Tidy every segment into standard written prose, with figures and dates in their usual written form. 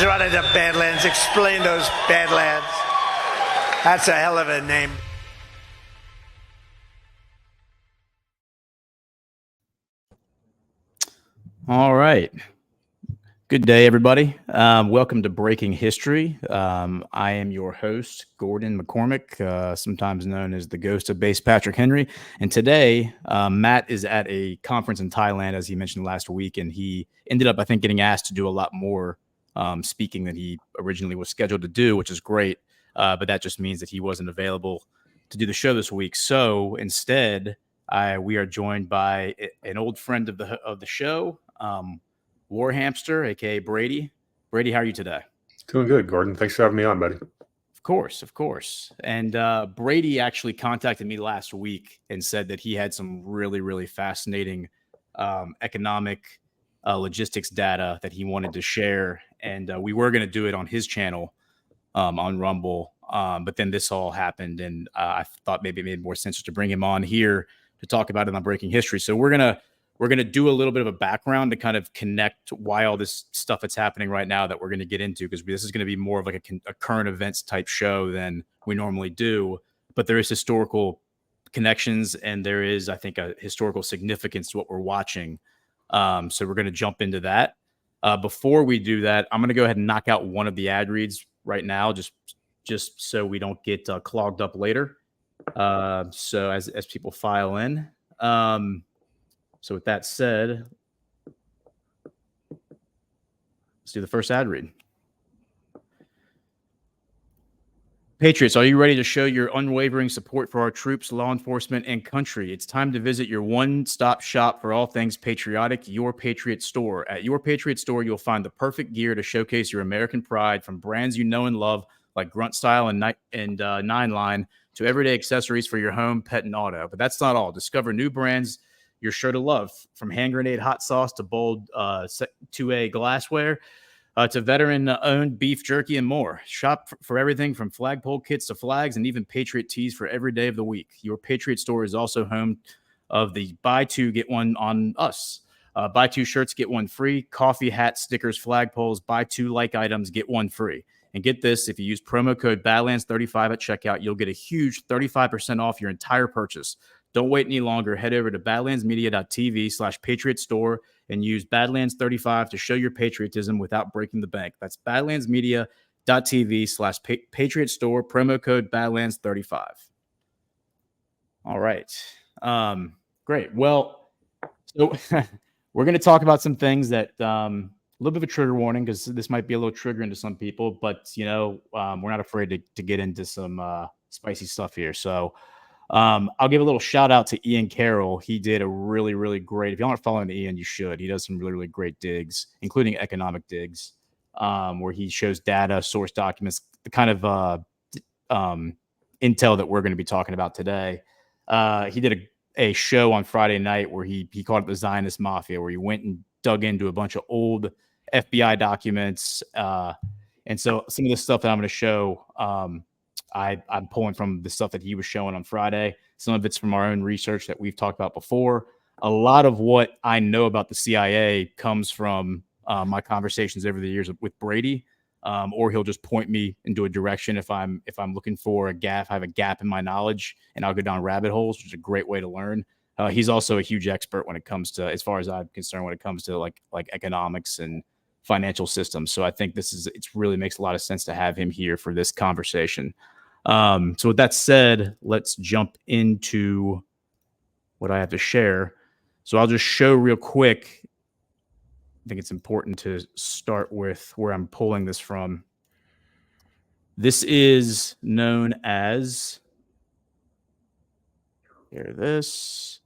running to Badlands. Explain those Badlands. That's a hell of a name. All right. Good day, everybody. Welcome to Breaking History. I am your host, Gordon McCormick, sometimes known as the ghost of Base Patrick Henry. And today, Matt is at a conference in Thailand, as he mentioned last week, and he ended up, I think, getting asked to do a lot more speaking than he originally was scheduled to do, which is great. But that just means that he wasn't available to do the show this week. So instead, we are joined by an old friend of the show, War Hamster, aka Brady. Brady, how are you today? Doing good, Gordon. Thanks for having me on, buddy. Of course. And Brady actually contacted me last week and said that he had some really, really fascinating economic logistics data that he wanted to share. And we were going to do it on his channel on Rumble. But then this all happened, and I thought maybe it made more sense to bring him on here to talk about it on Breaking History. So we're gonna do a little bit of a background to kind of connect why all this stuff that's happening right now that we're going to get into, because this is going to be more of like a current events type show than we normally do. But there is historical connections, and there is, I think, a historical significance to what we're watching. So we're going to jump into that. Before we do that, I'm going to go ahead and knock out one of the ad reads right now, just so we don't get clogged up later. So as people file in. So with that said, let's do the first ad read. Patriots, are you ready to show your unwavering support for our troops, law enforcement, and country? It's time to visit your one-stop shop for all things patriotic, Your Patriot Store. At Your Patriot Store, you'll find the perfect gear to showcase your American pride, from brands you know and love, like Grunt Style and Nine Line, to everyday accessories for your home, pet, and auto. But that's not all. Discover new brands you're sure to love, from hand grenade hot sauce to bold 2A glassware to veteran-owned beef jerky and more. Shop for everything from flagpole kits to flags, and even Patriot tees for every day of the week. Your Patriot Store is also home of the buy two, get one on us. Buy two shirts, get one free. Coffee, hats, stickers, flagpoles, buy two like items, get one free. And get this, if you use promo code Badlands35 at checkout, you'll get a huge 35% off your entire purchase. Don't wait any longer. Head over to badlandsmedia.tv/Patriot Store and use Badlands35 to show your patriotism without breaking the bank. That's badlandsmedia.tv/Patriot Store, promo code Badlands35. All right. Great. Well, so we're going to talk about some things that a little bit of a trigger warning, because this might be a little triggering to some people, but we're not afraid to get into some spicy stuff here. So I'll give a little shout out to Ian Carroll. He did a really, really great, if you aren't following Ian, you should. He does some really, really great digs, including economic digs, where he shows data, source documents, the kind of intel that we're going to be talking about today. He did a show on Friday night where he called it the Zionist Mafia, where he went and dug into a bunch of old FBI documents. And so some of the stuff that I'm going to show, I'm pulling from the stuff that he was showing on Friday. Some of it's from our own research that we've talked about before. A lot of what I know about the CIA comes from my conversations over the years with Brady, or he'll just point me into a direction if I'm looking for a gap. I have a gap in my knowledge, and I'll go down rabbit holes, which is a great way to learn. He's also a huge expert when it comes to, as far as I'm concerned, when it comes to like economics and financial systems. So I think it really makes a lot of sense to have him here for this conversation. So with that said, let's jump into what I have to share. So I'll just show real quick. I think it's important to start with where I'm pulling this from. This is known as, here this,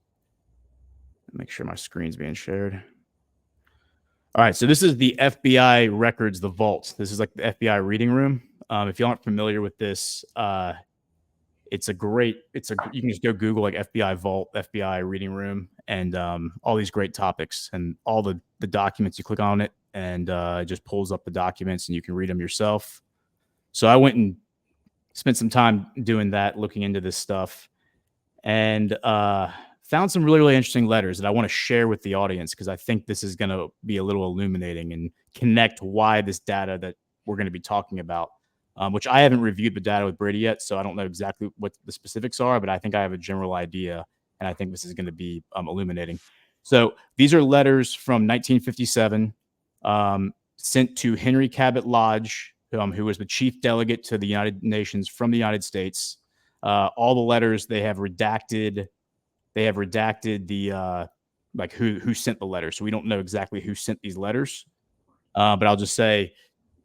make sure my screen's being shared. All right, so this is the FBI records, the vault. This is like the FBI reading room. If you aren't familiar with this, you can just go Google like FBI vault, FBI reading room, and all these great topics and all the documents. You click on it, and it just pulls up the documents, and you can read them yourself. So I went and spent some time doing that, looking into this stuff, and found some really, really interesting letters that I want to share with the audience, because I think this is going to be a little illuminating and connect why this data we're going to be talking about, which I haven't reviewed the data with Brady yet, so I don't know exactly what the specifics are, but I think I have a general idea, and I think this is going to be illuminating. So these are letters from 1957 sent to Henry Cabot Lodge, who was the chief delegate to the United Nations from the United States. All the letters they have redacted the like who sent the letter, so we don't know exactly who sent these letters. But I'll just say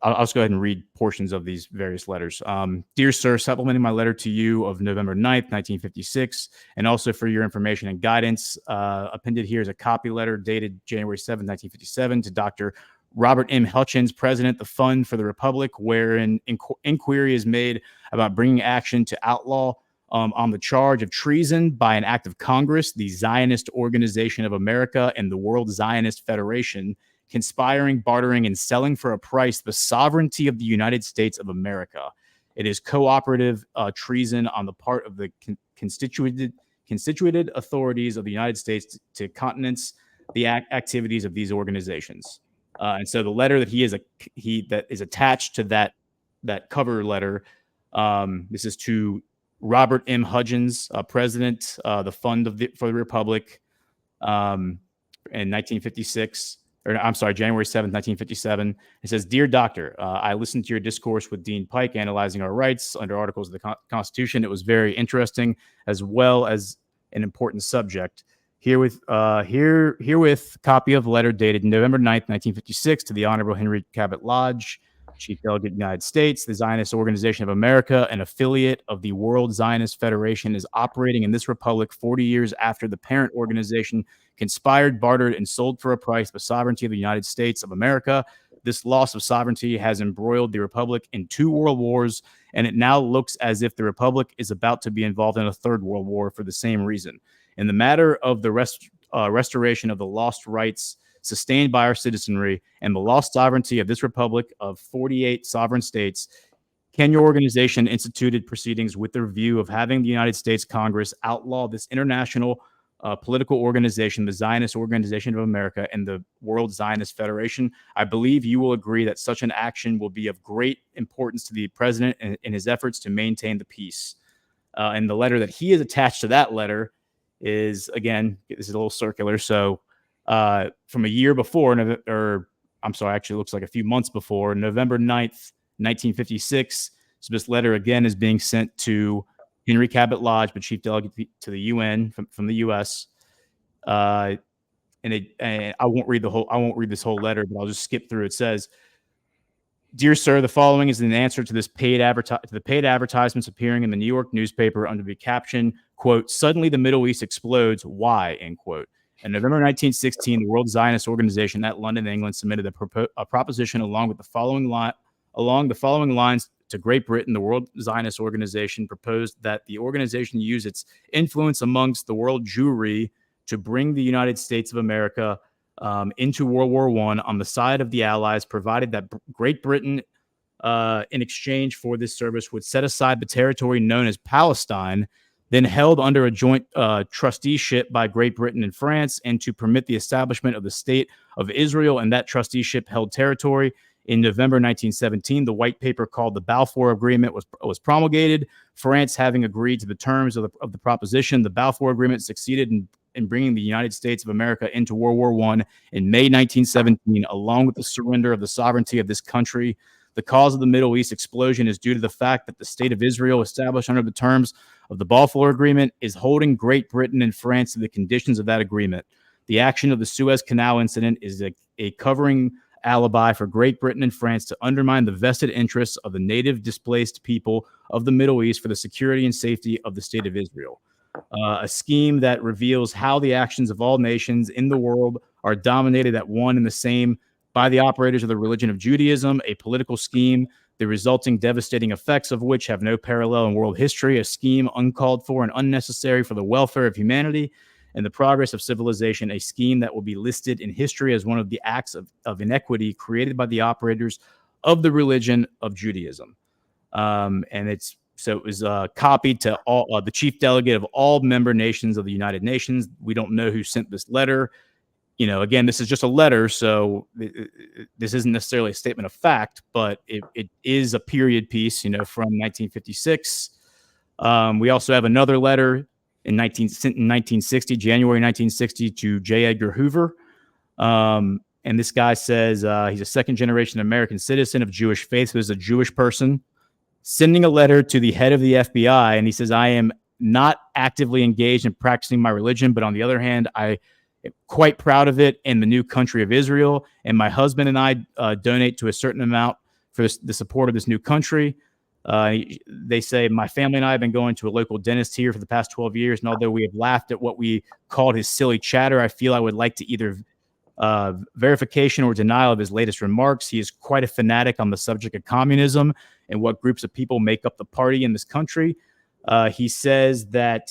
I'll just go ahead and read portions of these various letters. Dear Sir, supplementing my letter to you of November 9th, 1956, and also for your information and guidance, appended here is a copy letter dated January 7th, 1957 to Dr. Robert M. Hutchins, President, the Fund for the Republic, wherein inquiry is made about bringing action to outlaw on the charge of treason by an act of Congress, the Zionist Organization of America, and the World Zionist Federation, conspiring, bartering, and selling for a price the sovereignty of the United States of America. It is cooperative treason on the part of the constituted authorities of the United States to countenance the activities of these organizations. And so the letter that that is attached to that cover letter, this is to Robert M. Hutchins, President, the Fund for the Republic, in 1956. Or I'm sorry, January 7th, 1957. It says, Dear Doctor, I listened to your discourse with Dean Pike analyzing our rights under articles of the Constitution. It was very interesting as well as an important subject. Herewith, copy of letter dated November 9th, 1956 to the Honorable Henry Cabot Lodge, Chief Delegate United States. The Zionist Organization of America, an affiliate of the World Zionist Federation, is operating in this republic 40 years after the parent organization conspired, bartered, and sold for a price the sovereignty of the United States of America. This loss of sovereignty has embroiled the republic in 2 world wars, and it now looks as if the republic is about to be involved in a 3rd world war for the same reason. In the matter of the restoration of the lost rights sustained by our citizenry and the lost sovereignty of this republic of 48 sovereign states, can your organization instituted proceedings with the view of having the United States Congress outlaw this international political organization, the Zionist Organization of America, and the World Zionist Federation? I believe you will agree that such an action will be of great importance to the president in his efforts to maintain the peace. And the letter that he is attached to that letter is, again, this is a little circular. So from a year before, actually it looks like a few months before, November 9th, 1956. So this letter again is being sent to Henry Cabot Lodge, but chief delegate to the UN from the U.S. And I won't read this whole letter, but I'll just skip through. It says, Dear Sir, the following is an answer to the paid advertisements appearing in the New York newspaper under the caption, quote, Suddenly the Middle East explodes. Why? End quote. In November 1916, the World Zionist Organization at London, England, submitted a proposition along the following lines to Great Britain. The World Zionist Organization proposed that the organization use its influence amongst the world Jewry to bring the United States of America into World War I on the side of the Allies, provided that Great Britain, in exchange for this service, would set aside the territory known as Palestine, then held under a joint trusteeship by Great Britain and France, and to permit the establishment of the State of Israel in that trusteeship held territory. In November 1917, the white paper called the Balfour Agreement was promulgated. France having agreed to the terms of the proposition, the Balfour Agreement succeeded in bringing the United States of America into World War I in May 1917, along with the surrender of the sovereignty of this country. The cause of the Middle East explosion is due to the fact that the State of Israel, established under the terms of the Balfour Agreement, is holding Great Britain and France to the conditions of that agreement. The action of the Suez Canal incident is a covering alibi for Great Britain and France to undermine the vested interests of the native displaced people of the Middle East for the security and safety of the State of Israel. A scheme that reveals how the actions of all nations in the world are dominated at one and the same by the operators of the religion of Judaism, a political scheme, the resulting devastating effects of which have no parallel in world history, a scheme uncalled for and unnecessary for the welfare of humanity and the progress of civilization, a scheme that will be listed in history as one of the acts of inequity created by the operators of the religion of Judaism. It was copied to all the chief delegate of all member nations of the United Nations. We don't know who sent this letter. again, this is just a letter, so this isn't necessarily a statement of fact, but it is a period piece, from 1956. We also have another letter in 1960, January 1960, to J. Edgar Hoover. And this guy says he's a second-generation American citizen of Jewish faith, so he's a Jewish person, sending a letter to the head of the FBI, and he says, I am not actively engaged in practicing my religion, but on the other hand, I am quite proud of it in the new country of Israel, and my husband and I donate to a certain amount for the support of this new country. They say, my family and I have been going to a local dentist here for the past 12 years, and although we have laughed at what we called his silly chatter, I feel I would like to either verification or denial of his latest remarks. He is quite a fanatic on the subject of communism and what groups of people make up the party in this country. He says that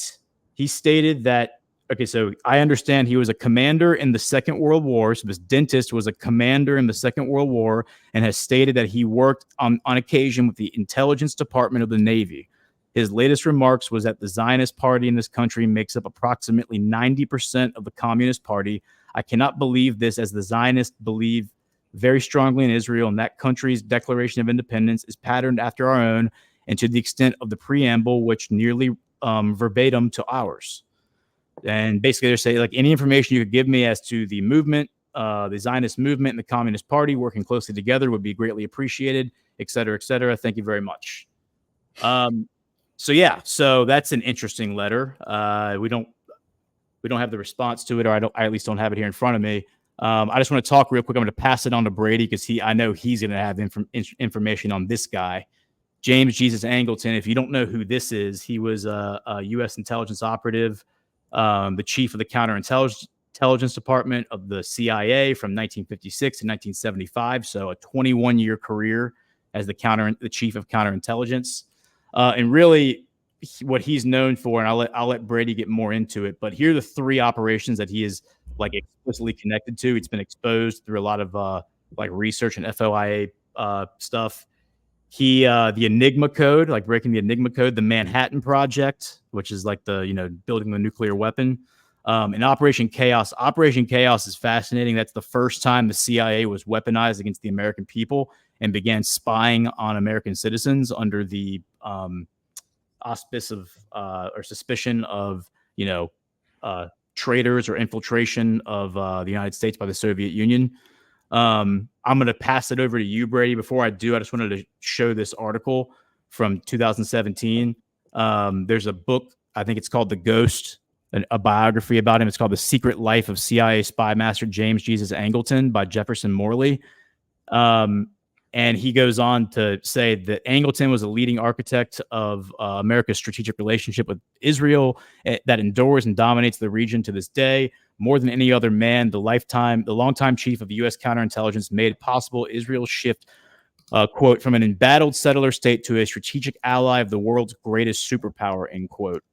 he stated that, okay, so I understand he was a commander in the Second World War. So this dentist was a commander in the Second World War and has stated that he worked on occasion with the intelligence department of the Navy. His latest remarks was that the Zionist party in this country makes up approximately 90% of the Communist Party. I cannot believe this, as the Zionists believe very strongly in Israel, and that country's Declaration of Independence is patterned after our own, and to the extent of the preamble, which nearly verbatim to ours. And basically, they're saying, like, any information you could give me as to the movement, the Zionist movement and the Communist Party working closely together would be greatly appreciated, et cetera, et cetera. Thank you very much. So that's an interesting letter. We don't have the response to it, or I at least don't have it here in front of me. I just want to talk real quick. I'm going to pass it on to Brady because I know he's going to have information on this guy, James Jesus Angleton. If you don't know who this is, he was a U.S. intelligence operative, the chief of the counterintelligence department of the CIA from 1956 to 1975. So a 21-year career as the chief of counterintelligence, and really, what he's known for, and I'll let Brady get more into it, but here are the three operations that he is like explicitly connected to. It's been exposed through a lot of like research and FOIA stuff. The Enigma code, like breaking the Enigma code, the Manhattan Project, which is like the building the nuclear weapon, and Operation Chaos. Operation Chaos is fascinating. That's the first time the CIA was weaponized against the American people and began spying on American citizens under the auspice of or suspicion of traitors or infiltration of the United States by the Soviet Union. I'm going to pass it over to you, Brady. Before I do, I just wanted to show this article from 2017. There's a book, I think it's called The Ghost, a biography about him. It's called The Secret Life of CIA Spy Master James Jesus Angleton by Jefferson Morley. And he goes on to say that Angleton was a leading architect of America's strategic relationship with Israel that endures and dominates the region to this day. More than any other man, the longtime chief of the U.S. counterintelligence made possible Israel's shift, quote, from an embattled settler state to a strategic ally of the world's greatest superpower, end quote.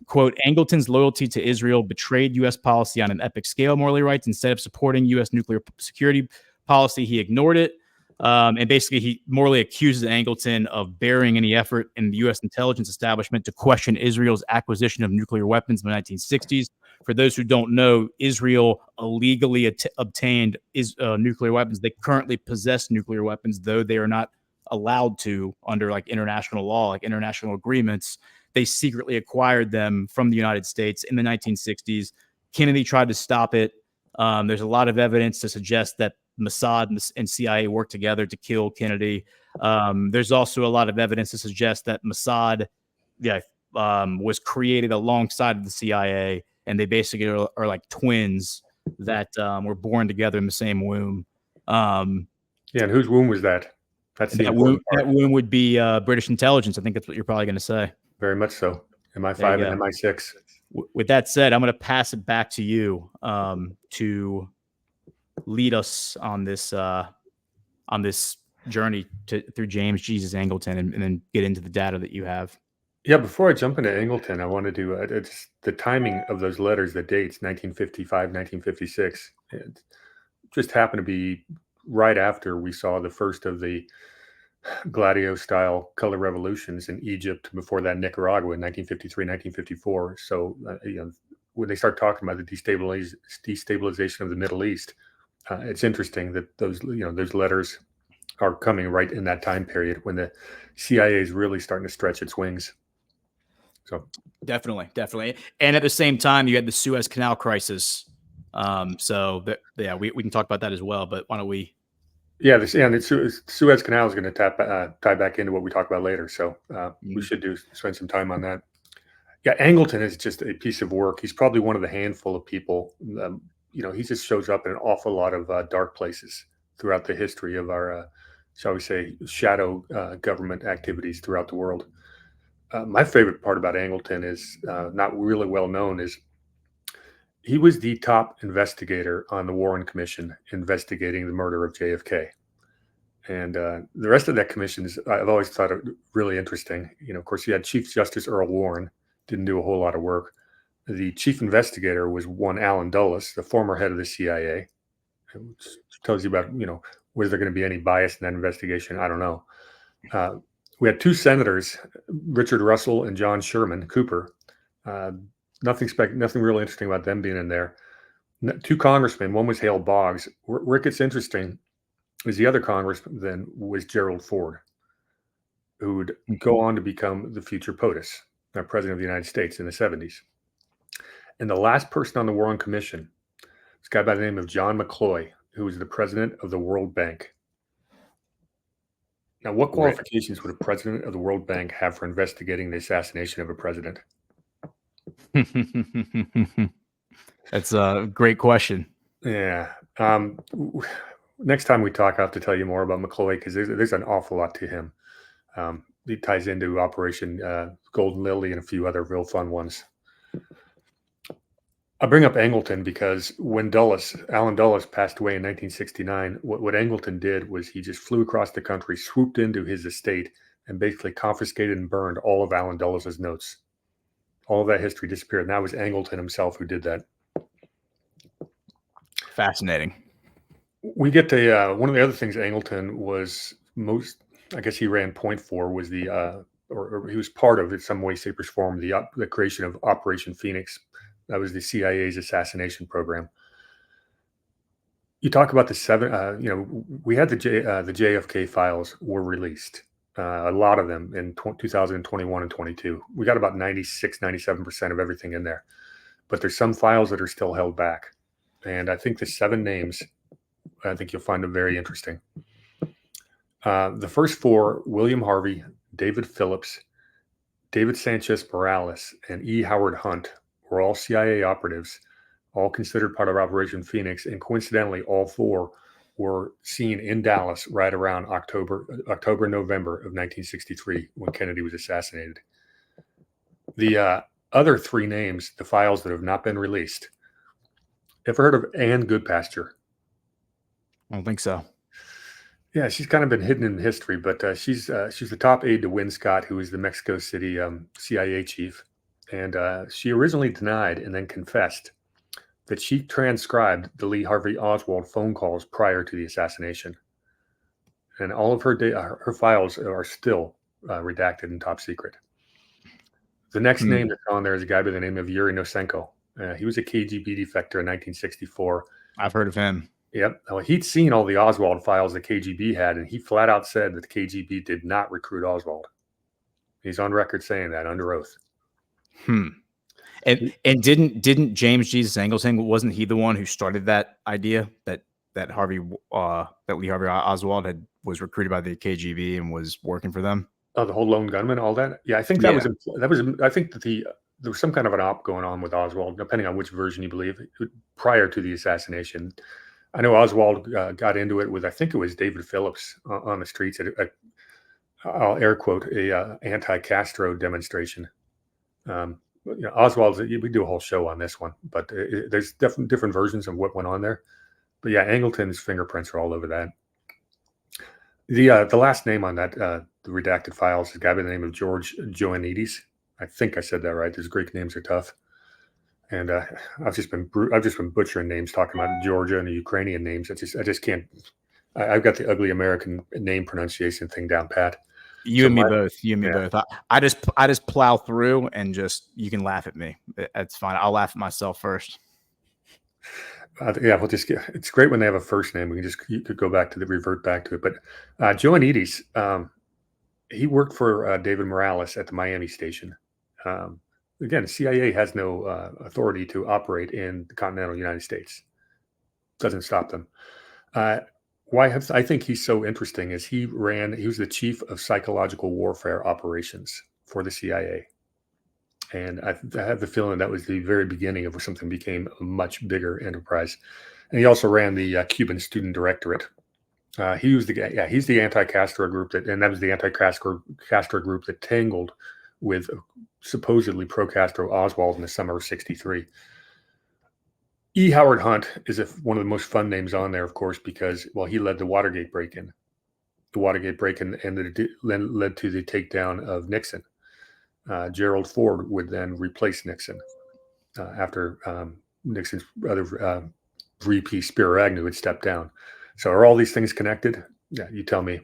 Quote, Angleton's loyalty to Israel betrayed U.S. policy on an epic scale, Morley writes. Instead of supporting U.S. nuclear security policy, he ignored it. And basically, Morley accuses Angleton of burying any effort in the U.S. intelligence establishment to question Israel's acquisition of nuclear weapons in the 1960s. For those who don't know, Israel illegally obtained nuclear weapons. They currently possess nuclear weapons, though they are not allowed to under like international law, like international agreements. They secretly acquired them from the United States in the 1960s. Kennedy tried to stop it. There's a lot of evidence to suggest that Mossad and CIA worked together to kill Kennedy. There's also a lot of evidence to suggest that Mossad was created alongside the CIA, and they basically are like twins that were born together in the same womb. And whose womb was that? That's the that womb would be British intelligence. I think that's what you're probably going to say. Very much so. MI5 and MI6. With that said, I'm going to pass it back to you to lead us on this journey through James Jesus Angleton, and then get into the data that you have. Yeah, before I jump into Angleton, I wanted to it's the timing of those letters, the dates, 1955, 1956. It just happened to be right after we saw the first of the Gladio-style color revolutions in Egypt, before that Nicaragua in 1953, 1954. So when they start talking about the destabilization of the Middle East, it's interesting that those letters are coming right in that time period when the CIA is really starting to stretch its wings. So definitely. And at the same time, you had the Suez Canal crisis. So we can talk about that as well. But why don't we? Yeah, the Suez Canal is going to tie back into what we talk about later. So we should spend some time on that. Yeah, Angleton is just a piece of work. He's probably one of the handful of people. He just shows up in an awful lot of dark places throughout the history of our, shall we say, shadow government activities throughout the world. My favorite part about Angleton is not really well known is he was the top investigator on the Warren Commission investigating the murder of JFK. And the rest of that commission I've always thought it really interesting. Of course, you had Chief Justice Earl Warren, didn't do a whole lot of work. The chief investigator was one Alan Dulles, the former head of the CIA, which tells you about, was there going to be any bias in that investigation? I don't know. We had two senators, Richard Russell and John Sherman Cooper. Nothing really interesting about them being in there. Two congressmen, one was Hale Boggs. Where it gets interesting is the other congressman then was Gerald Ford, who would go on to become the future POTUS, president of the United States in the 70s. And the last person on the Warren Commission, this guy by the name of John McCloy, who was the president of the World Bank. Now, what qualifications would a president of the World Bank have for investigating the assassination of a president? That's a great question. Yeah. Next time we talk, I have to tell you more about McCloy because there's an awful lot to him. It ties into Operation Golden Lily and a few other real fun ones. I bring up Angleton because when Alan Dulles passed away in 1969, what Angleton did was he just flew across the country, swooped into his estate, and basically confiscated and burned all of Alan Dulles' notes. All of that history disappeared, and that was Angleton himself who did that. Fascinating. We get to one of the other things Angleton was most, I guess he ran point for was or he was part of in some way, shape, or form, the creation of Operation Phoenix. That was the CIA's assassination program. You talk about we had the JFK files were released, a lot of them in 2021 and 22. We got about 96-97% of everything in there, but there's some files that are still held back. And I think the 7 names, I think you'll find them very interesting. The first 4, William Harvey, David Phillips, David Sanchez Morales, and E. Howard Hunt, were all CIA operatives, all considered part of Operation Phoenix. And coincidentally, all 4 were seen in Dallas right around October, November of 1963 when Kennedy was assassinated. The other 3 names, the files that have not been released. Ever heard of Ann Goodpasture? I don't think so. Yeah, she's kind of been hidden in history, but she's the top aide to Win Scott, who is the Mexico City CIA chief. And she originally denied and then confessed that she transcribed the Lee Harvey Oswald phone calls prior to the assassination. And all of her files are still redacted and top secret. The next name that's on there is a guy by the name of Yuri Nosenko. He was a KGB defector in 1964. I've heard of him. Yep. Well, he'd seen all the Oswald files the KGB had, and he flat out said that the KGB did not recruit Oswald. He's on record saying that under oath. And didn't James Jesus Angleton, wasn't he the one who started that idea that Lee Harvey Oswald was recruited by the KGB and was working for them? Oh, the whole lone gunman, all that. Yeah, I think I think that there was some kind of an op going on with Oswald, depending on which version you believe, prior to the assassination. I know Oswald got into it with, I think it was David Phillips on the streets at I'll air quote, a anti-Castro demonstration. Oswald's, we do a whole show on this one, but there's definitely different versions of what went on there. But yeah, Angleton's fingerprints are all over that. The last name on that, the redacted files, is a guy by the name of George Ioannidis. I think I said that right. Those Greek names are tough. And I've just been butchering names, talking about Georgia and the Ukrainian names. I just can't. I've got the ugly American name pronunciation thing down pat. You So and me both. You and me yeah. both. I just plow through and just you can laugh at me. That's fine. I'll laugh at myself first. Yeah, we'll just get. It's great when they have a first name. You could go back to revert back to it. But Joannides, he worked for David Morales at the Miami station. Again, CIA has no authority to operate in the continental United States. Doesn't stop them. Why I think he's so interesting is he was the chief of psychological warfare operations for the CIA. And I have the feeling that was the very beginning of something became a much bigger enterprise. And he also ran the Cuban Student Directorate. He's the anti-Castro group that was the anti-Castro group that tangled with supposedly pro-Castro Oswald in the summer of '63. E. Howard Hunt is one of the most fun names on there, of course, because he led the Watergate break-in. The Watergate break-in led to the takedown of Nixon. Gerald Ford would then replace Nixon after Nixon's other VP Spiro Agnew had stepped down. So are all these things connected? Yeah, you tell me.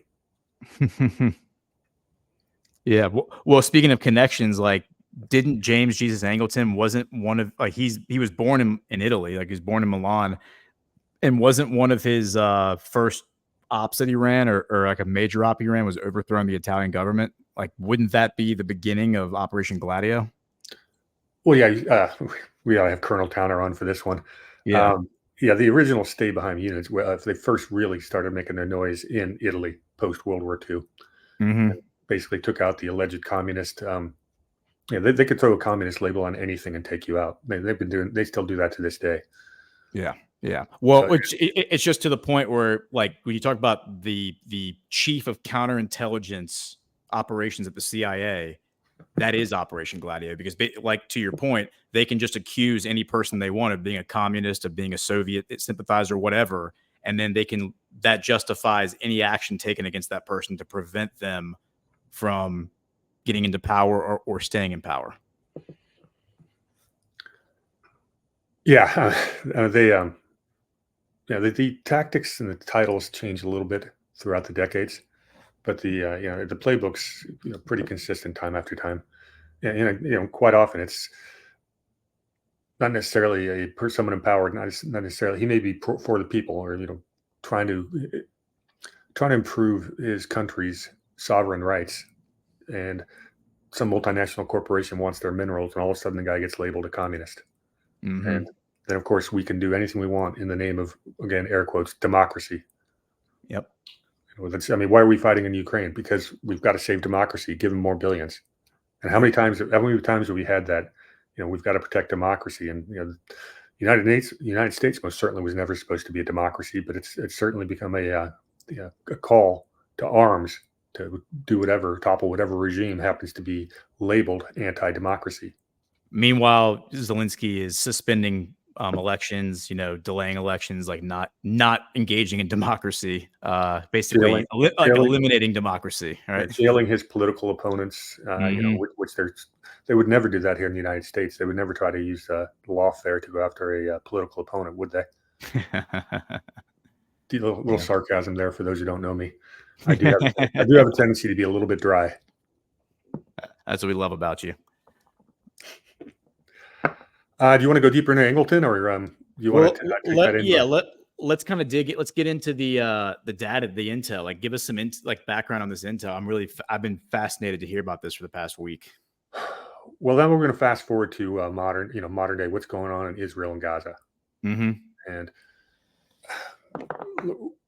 Yeah. Well, speaking of connections, like, didn't James Jesus Angleton wasn't one of he was born in Italy, like he was born in Milan, and wasn't one of his first ops that he ran or like a major op he ran was overthrowing the Italian government? Like, wouldn't that be the beginning of Operation Gladio? Well, yeah, we ought to have Colonel Towner on for this one. Yeah. The original stay behind units, if they first really started making their noise in Italy post World War II, basically took out the alleged communist. They could throw a communist label on anything and take you out. They still do that to this day. Yeah. Yeah. Well, it's just to the point where, like, when you talk about the chief of counterintelligence operations at the CIA, that is Operation Gladio, because, like, to your point, they can just accuse any person they want of being a communist, of being a Soviet sympathizer, whatever, and then that justifies any action taken against that person to prevent them from getting into power or staying in power. Yeah, the tactics and the titles change a little bit throughout the decades, but the playbook's pretty consistent time after time. And quite often it's not necessarily someone in power, not necessarily. He may be for the people, or trying to improve his country's sovereign rights, and some multinational corporation wants their minerals, and all of a sudden the guy gets labeled a communist. And then, of course, we can do anything we want in the name of, again, air quotes, democracy. Yep. Why are we fighting in Ukraine? Because we've got to save democracy, give them more billions. And how many times have we had that? We've got to protect democracy. And the United States most certainly was never supposed to be a democracy, but it's certainly become a call to arms to do whatever, topple whatever regime happens to be labeled anti-democracy. Meanwhile, Zelensky is suspending elections, delaying elections, like not engaging in democracy, basically eliminating democracy, right? Jailing his political opponents, which they would never do that here in the United States. They would never try to use lawfare to go after a political opponent, would they? A little sarcasm there for those who don't know me. I do have a tendency to be a little bit dry. That's what we love about you. Do you want to go deeper into Angleton, or you want to take that in? Yeah, let's kind of dig it. Let's get into the data, the intel. Like, give us some background on this intel. I've been fascinated to hear about this for the past week. Well, then we're going to fast forward to modern day, what's going on in Israel and Gaza. And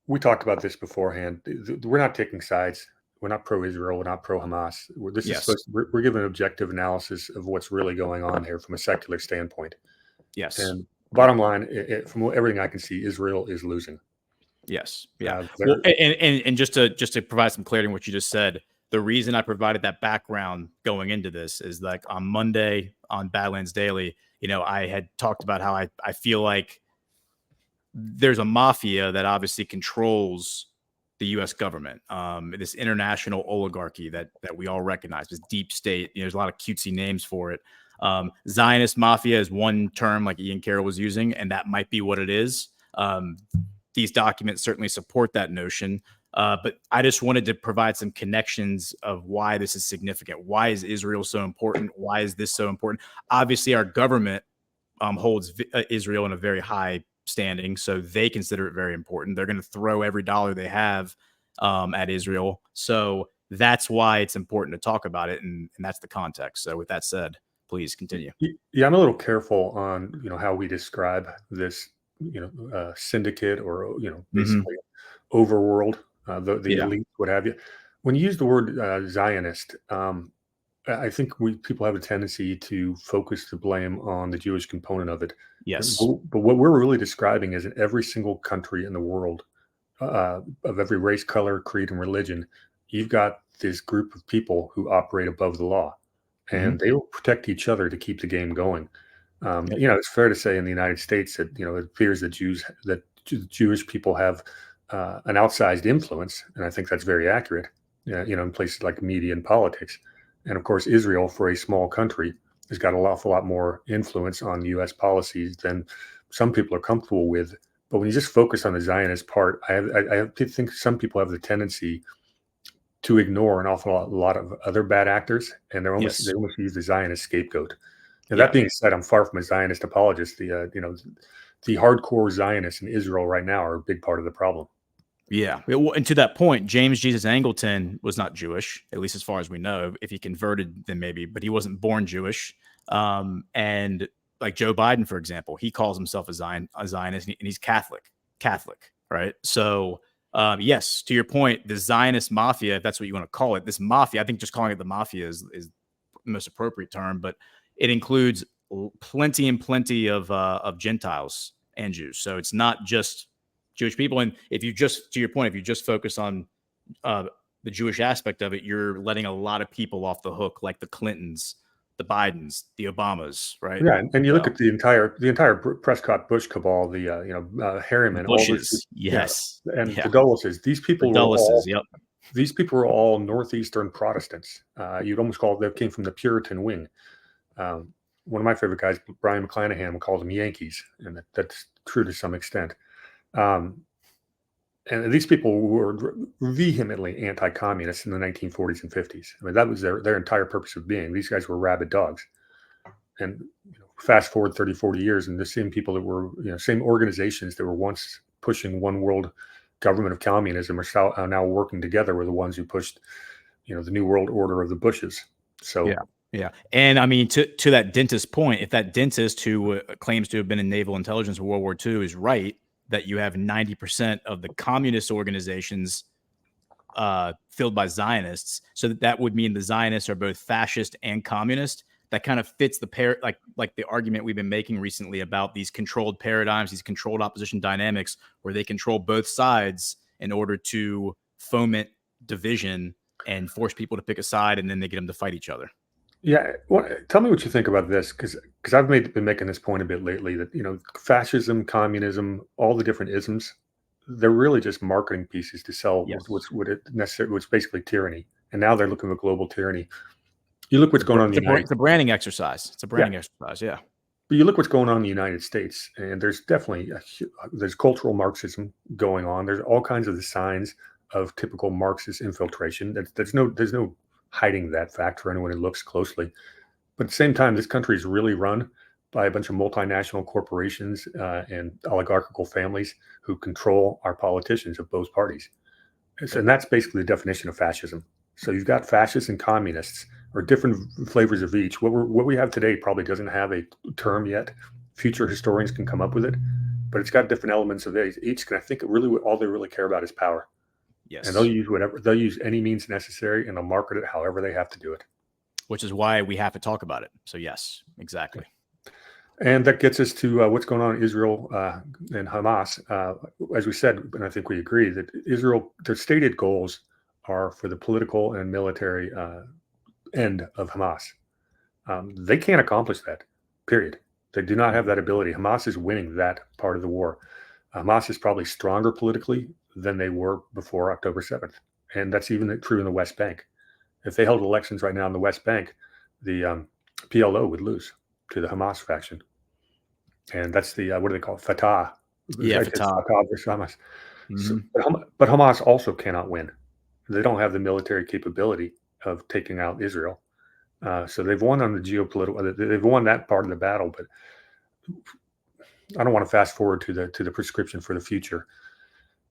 we talked about this beforehand. We're not taking sides. We're not pro-Israel. We're not pro-Hamas. We're giving an objective analysis of what's really going on here from a secular standpoint. Yes. And bottom line, from everything I can see, Israel is losing. Yes. Yeah. And just to provide some clarity on what you just said, the reason I provided that background going into this is, like, on Monday on Badlands Daily, I had talked about how I feel like there's a mafia that obviously controls the U.S. government, this international oligarchy that we all recognize, this deep state. There's a lot of cutesy names for it. Zionist mafia is one term, like Ian Carroll was using, and that might be what it is. These documents certainly support that notion. But I just wanted to provide some connections of why this is significant. Why is Israel so important? Why is this so important? Obviously, our government holds Israel in a very high standing, so they consider it very important. They're going to throw every dollar they have at Israel. So that's why it's important to talk about it, and that's the context. So with that said, please continue. Yeah, I'm a little careful on how we describe this syndicate or basically overworld, the Yeah. elite, what have you. When you use the word Zionist, I think people have a tendency to focus the blame on the Jewish component of it. Yes. But what we're really describing is in every single country in the world, of every race, color, creed, and religion, you've got this group of people who operate above the law, and they will protect each other to keep the game going. It's fair to say in the United States that it appears that Jewish people have an outsized influence, and I think that's very accurate. In places like media and politics, and of course, Israel, for a small country, has got an awful lot more influence on U.S. policies than some people are comfortable with. But when you just focus on the Zionist part, I think some people have the tendency to ignore an awful lot of other bad actors, and they almost use the Zionist scapegoat. And that being said, I'm far from a Zionist apologist. The hardcore Zionists in Israel right now are a big part of the problem. Yeah. And to that point, James Jesus Angleton was not Jewish, at least as far as we know. If he converted, then maybe, but he wasn't born Jewish. And like Joe Biden, for example, he calls himself a Zionist, and he's Catholic, right? So, yes, to your point, the Zionist mafia, if that's what you want to call it, this mafia, I think just calling it the mafia is the most appropriate term, but it includes plenty of Gentiles and Jews. So it's not just Jewish people. And if you just, to your point, if you just focus on the Jewish aspect of it, you're letting a lot of people off the hook, like the Clintons, the Bidens, the Obamas, right? Yeah, and you look at the entire Prescott-Bush cabal, the Harriman, Bushes, and the Dulleses. These people These people were all northeastern Protestants. You'd almost call they came from the Puritan wing. One of my favorite guys, Brian McClanahan, calls them Yankees, and that's true to some extent. And these people were vehemently anti-communist in the 1940s and 50s. I mean, that was their entire purpose of being. These guys were rabid dogs. And fast forward 30, 40 years, and the same people that were, same organizations that were once pushing one world government of communism are now working together were the ones who pushed, the New World Order of the Bushes. So yeah. And I mean, to that dentist point, if that dentist who claims to have been in naval intelligence in World War II is right, that you have 90% of the communist organizations filled by Zionists, so that would mean the Zionists are both fascist and communist. That kind of fits the like the argument we've been making recently about these controlled paradigms, these controlled opposition dynamics, where they control both sides in order to foment division and force people to pick a side, and then they get them to fight each other. Yeah, tell me what you think about this, because I've been making this point a bit lately that fascism, communism, all the different isms, they're really just marketing pieces to sell what's basically tyranny, and now they're looking at global tyranny. You look what's going on in the United States. It's a branding exercise. It's a branding exercise, yeah. But you look what's going on in the United States, and there's definitely there's cultural Marxism going on. There's all kinds of the signs of typical Marxist infiltration. There's no hiding that fact for anyone who looks closely. But at the same time, this country is really run by a bunch of multinational corporations and oligarchical families who control our politicians of both parties. And that's basically the definition of fascism. So you've got fascists and communists, or different flavors of each. What we have today probably doesn't have a term yet. Future historians can come up with it, but it's got different elements of each. And I think all they really care about is power. Yes. And they'll use any means necessary, and they'll market it however they have to do it. Which is why we have to talk about it. So yes, exactly. And that gets us to what's going on in Israel and Hamas. As we said, and I think we agree that Israel, their stated goals are for the political and military end of Hamas. They can't accomplish that, period. They do not have that ability. Hamas is winning that part of the war. Hamas is probably stronger politically than they were before October 7th. And that's even true in the West Bank. If they held elections right now in the West Bank, the PLO would lose to the Hamas faction. And that's the, what do they call it? Fatah. Yeah, Fatah. versus Hamas. So, but Hamas also cannot win. They don't have the military capability of taking out Israel. So they've won on the geopolitical. They've won that part of the battle, but I don't want to fast forward to the prescription for the future.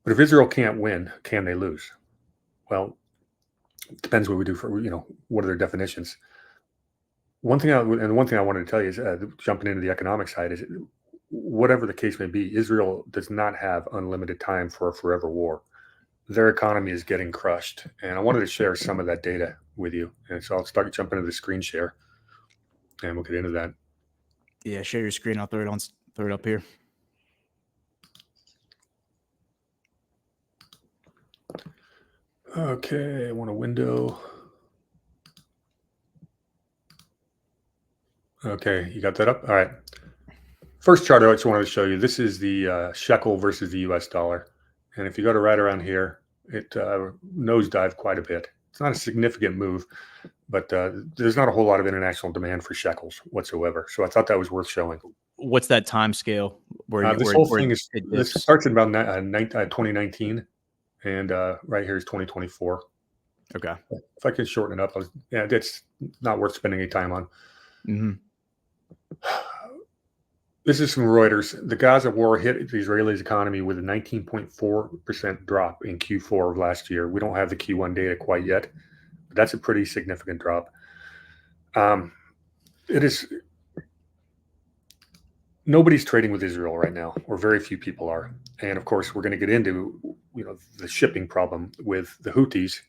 But if Israel can't win, can they lose? Well, it depends what we do for, what are their definitions. One thing I wanted to tell you is jumping into the economic side is, whatever the case may be, Israel does not have unlimited time for a forever war. Their economy is getting crushed, and I wanted to share some of that data with you. And so I'll start jumping into the screen share, and we'll get into that. Yeah, share your screen. I'll throw it up here. Okay, I want a window. Okay, you got that up? All right. First chart I just wanted to show you, this is the shekel versus the US dollar. And if you go to right around here, it nosedived quite a bit. It's not a significant move, but there's not a whole lot of international demand for shekels whatsoever. So I thought that was worth showing. What's that time scale? This whole thing starts in about 2019, and right here is 2024. Okay. If I can shorten it up, it's not worth spending any time on. This is from Reuters. The Gaza war hit the Israelis' economy with a 19.4% drop in Q4 of last year. We don't have the Q1 data quite yet, but that's a pretty significant drop. Nobody's trading with Israel right now, or very few people are. And of course, we're going to get into the shipping problem with the Houthis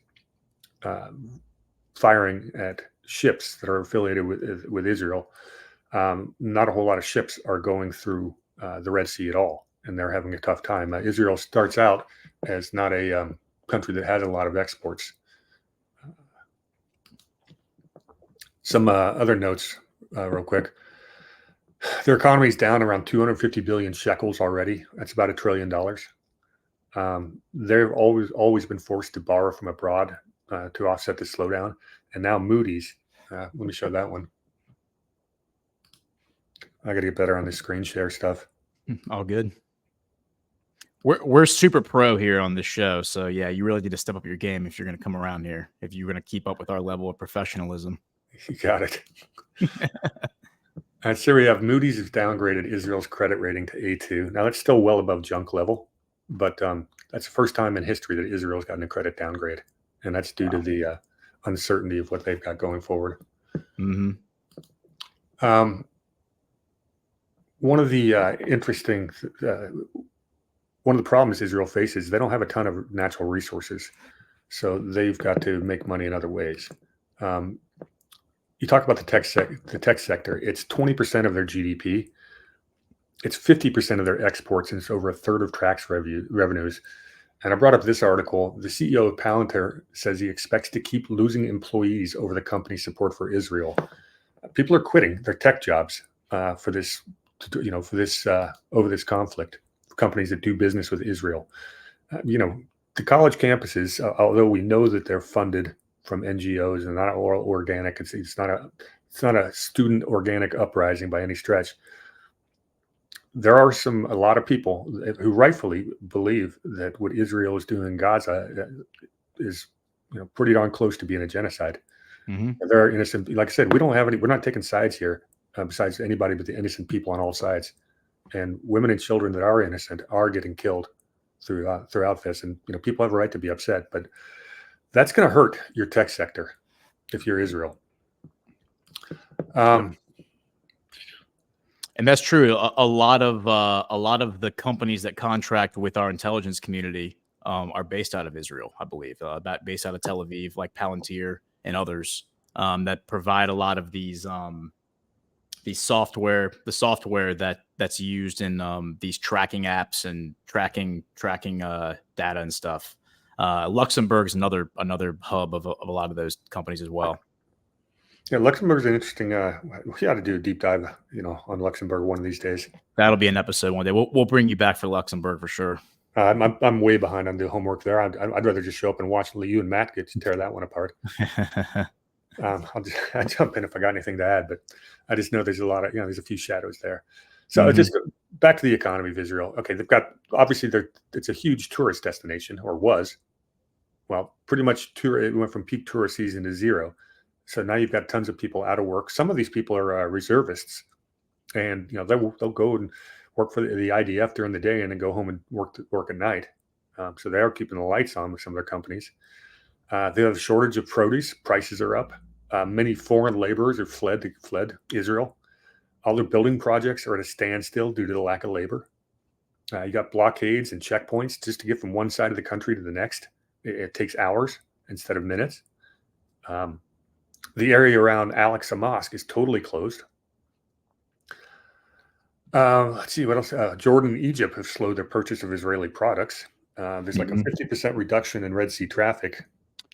firing at ships that are affiliated with Israel. Not a whole lot of ships are going through the Red Sea at all, and they're having a tough time. Israel starts out as not a country that has a lot of exports. Some other notes real quick. Their economy is down around 250 billion shekels already. That's about $1 trillion. They've always been forced to borrow from abroad to offset the slowdown. And now Moody's, let me show that one. I got to get better on the screen share stuff. All good. We're super pro here on this show. So yeah, you really need to step up your game if you're going to come around here, if you're going to keep up with our level of professionalism. You got it. And so we have Moody's has downgraded Israel's credit rating to A2. Now that's still well above junk level, but that's the first time in history that Israel's gotten a credit downgrade. And that's due to the uncertainty of what they've got going forward. Mm-hmm. One of the one of the problems Israel faces, they don't have a ton of natural resources, so they've got to make money in other ways. You talk about the tech sector. It's 20% of their GDP. It's 50% of their exports, and it's over a third of tax revenues. And I brought up this article. The CEO of Palantir says he expects to keep losing employees over the company's support for Israel. People are quitting their tech jobs over this conflict. Companies that do business with Israel. The college campuses, although we know that they're funded from NGOs and not all organic, it's not a student organic uprising by any stretch. There are a lot of people who rightfully believe that what Israel is doing in Gaza is, pretty darn close to being a genocide. Mm-hmm. There are innocent, like I said, we're not taking sides here, besides anybody but the innocent people on all sides. And women and children that are innocent are getting killed throughout this. And, people have a right to be upset, but that's going to hurt your tech sector if you're Israel. And that's true. A lot of the companies that contract with our intelligence community are based out of Israel, I believe, based out of Tel Aviv, like Palantir and others that provide a lot of these software, the software that's used in these tracking apps and tracking data and stuff. Luxembourg's another hub of a lot of those companies as well. Yeah, Luxembourg's an interesting. We ought to do a deep dive, on Luxembourg one of these days. That'll be an episode one day. We'll bring you back for Luxembourg for sure. I'm way behind on the homework there. I'd rather just show up and watch you and Matt get to tear that one apart. I'll jump in if I got anything to add, but I just know there's a lot of, there's a few shadows there. So just back to the economy of Israel. Okay, they've got obviously it's a huge tourist destination, or was. Well, pretty much it went from peak tourist season to zero. So now you've got tons of people out of work. Some of these people are reservists, and they'll go and work for the IDF during the day and then go home and work at night. So they are keeping the lights on with some of their companies. They have a shortage of produce. Prices are up. Many foreign laborers have fled Israel. All their building projects are at a standstill due to the lack of labor. You got blockades and checkpoints just to get from one side of the country to the next. It takes hours instead of minutes. The area around Al-Aqsa Mosque is totally closed. Let's see what else. Jordan and Egypt have slowed their purchase of Israeli products. There's like a 50% reduction in Red Sea traffic.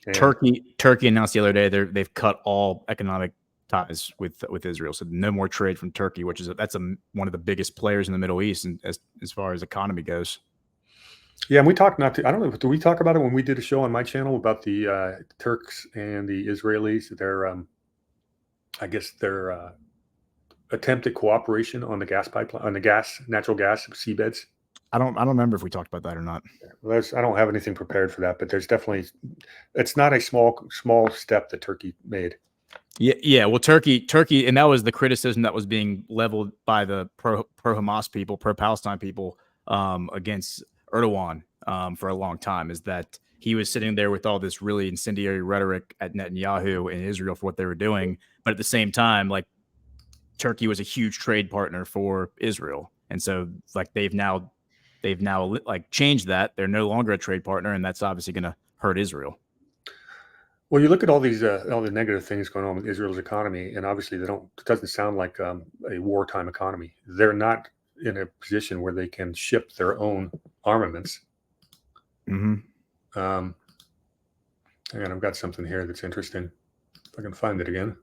And Turkey announced the other day they've cut all economic ties with Israel, so no more trade from Turkey, which is one of the biggest players in the Middle East, and as far as economy goes. Yeah, and we talked I don't know, do we talk about it when we did a show on my channel about the Turks and the Israelis? I guess their attempt at cooperation on the gas pipeline, on the natural gas seabeds. I don't remember if we talked about that or not. Well, I don't have anything prepared for that, but there's definitely, it's not a small step that Turkey made. Yeah. Well, Turkey, and that was the criticism that was being leveled by the pro Hamas people, pro Palestine people, against Erdogan for a long time, is that he was sitting there with all this really incendiary rhetoric at Netanyahu and Israel for what they were doing, but at the same time, like, Turkey was a huge trade partner for Israel, and so like they've now like changed that. They're no longer a trade partner, and that's obviously going to hurt Israel. Well, you look at all these all the negative things going on with Israel's economy, and obviously it doesn't sound like a wartime economy. They're not in a position where they can ship their own armaments. Mm-hmm. Hang on, I've got something here that's interesting. If I can find it again.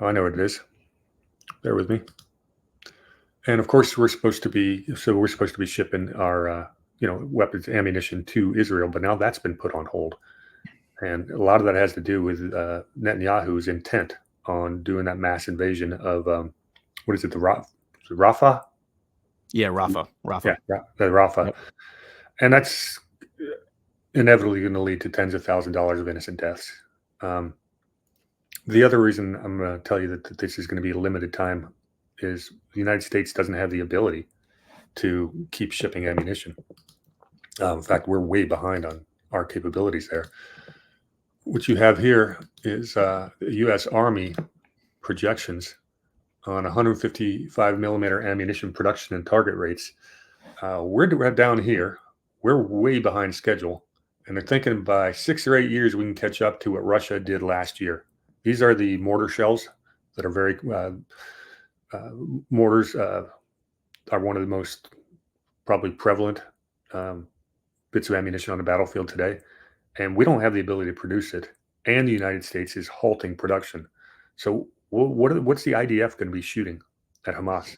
Oh, I know what it is. Bear with me. And of course, we're supposed to be shipping our weapons, ammunition to Israel, but now that's been put on hold. And a lot of that has to do with Netanyahu's intent on doing that mass invasion of what is it, Rafah? Yeah, Rafah. Yeah, Rafah. Yep. And that's inevitably going to lead to tens of thousands of dollars of innocent deaths. The other reason I'm going to tell you that this is going to be a limited time is the United States doesn't have the ability to keep shipping ammunition. In fact, we're way behind on our capabilities there. What you have here is the U.S. Army projections on 155 millimeter ammunition production and target rates. We're down here. We're way behind schedule, and they're thinking by 6 or 8 years we can catch up to what Russia did last year. These are the mortar shells that are very mortars are one of the most probably prevalent bits of ammunition on the battlefield today, and we don't have the ability to produce it. And the United States is halting production. So what's the IDF going to be shooting at Hamas?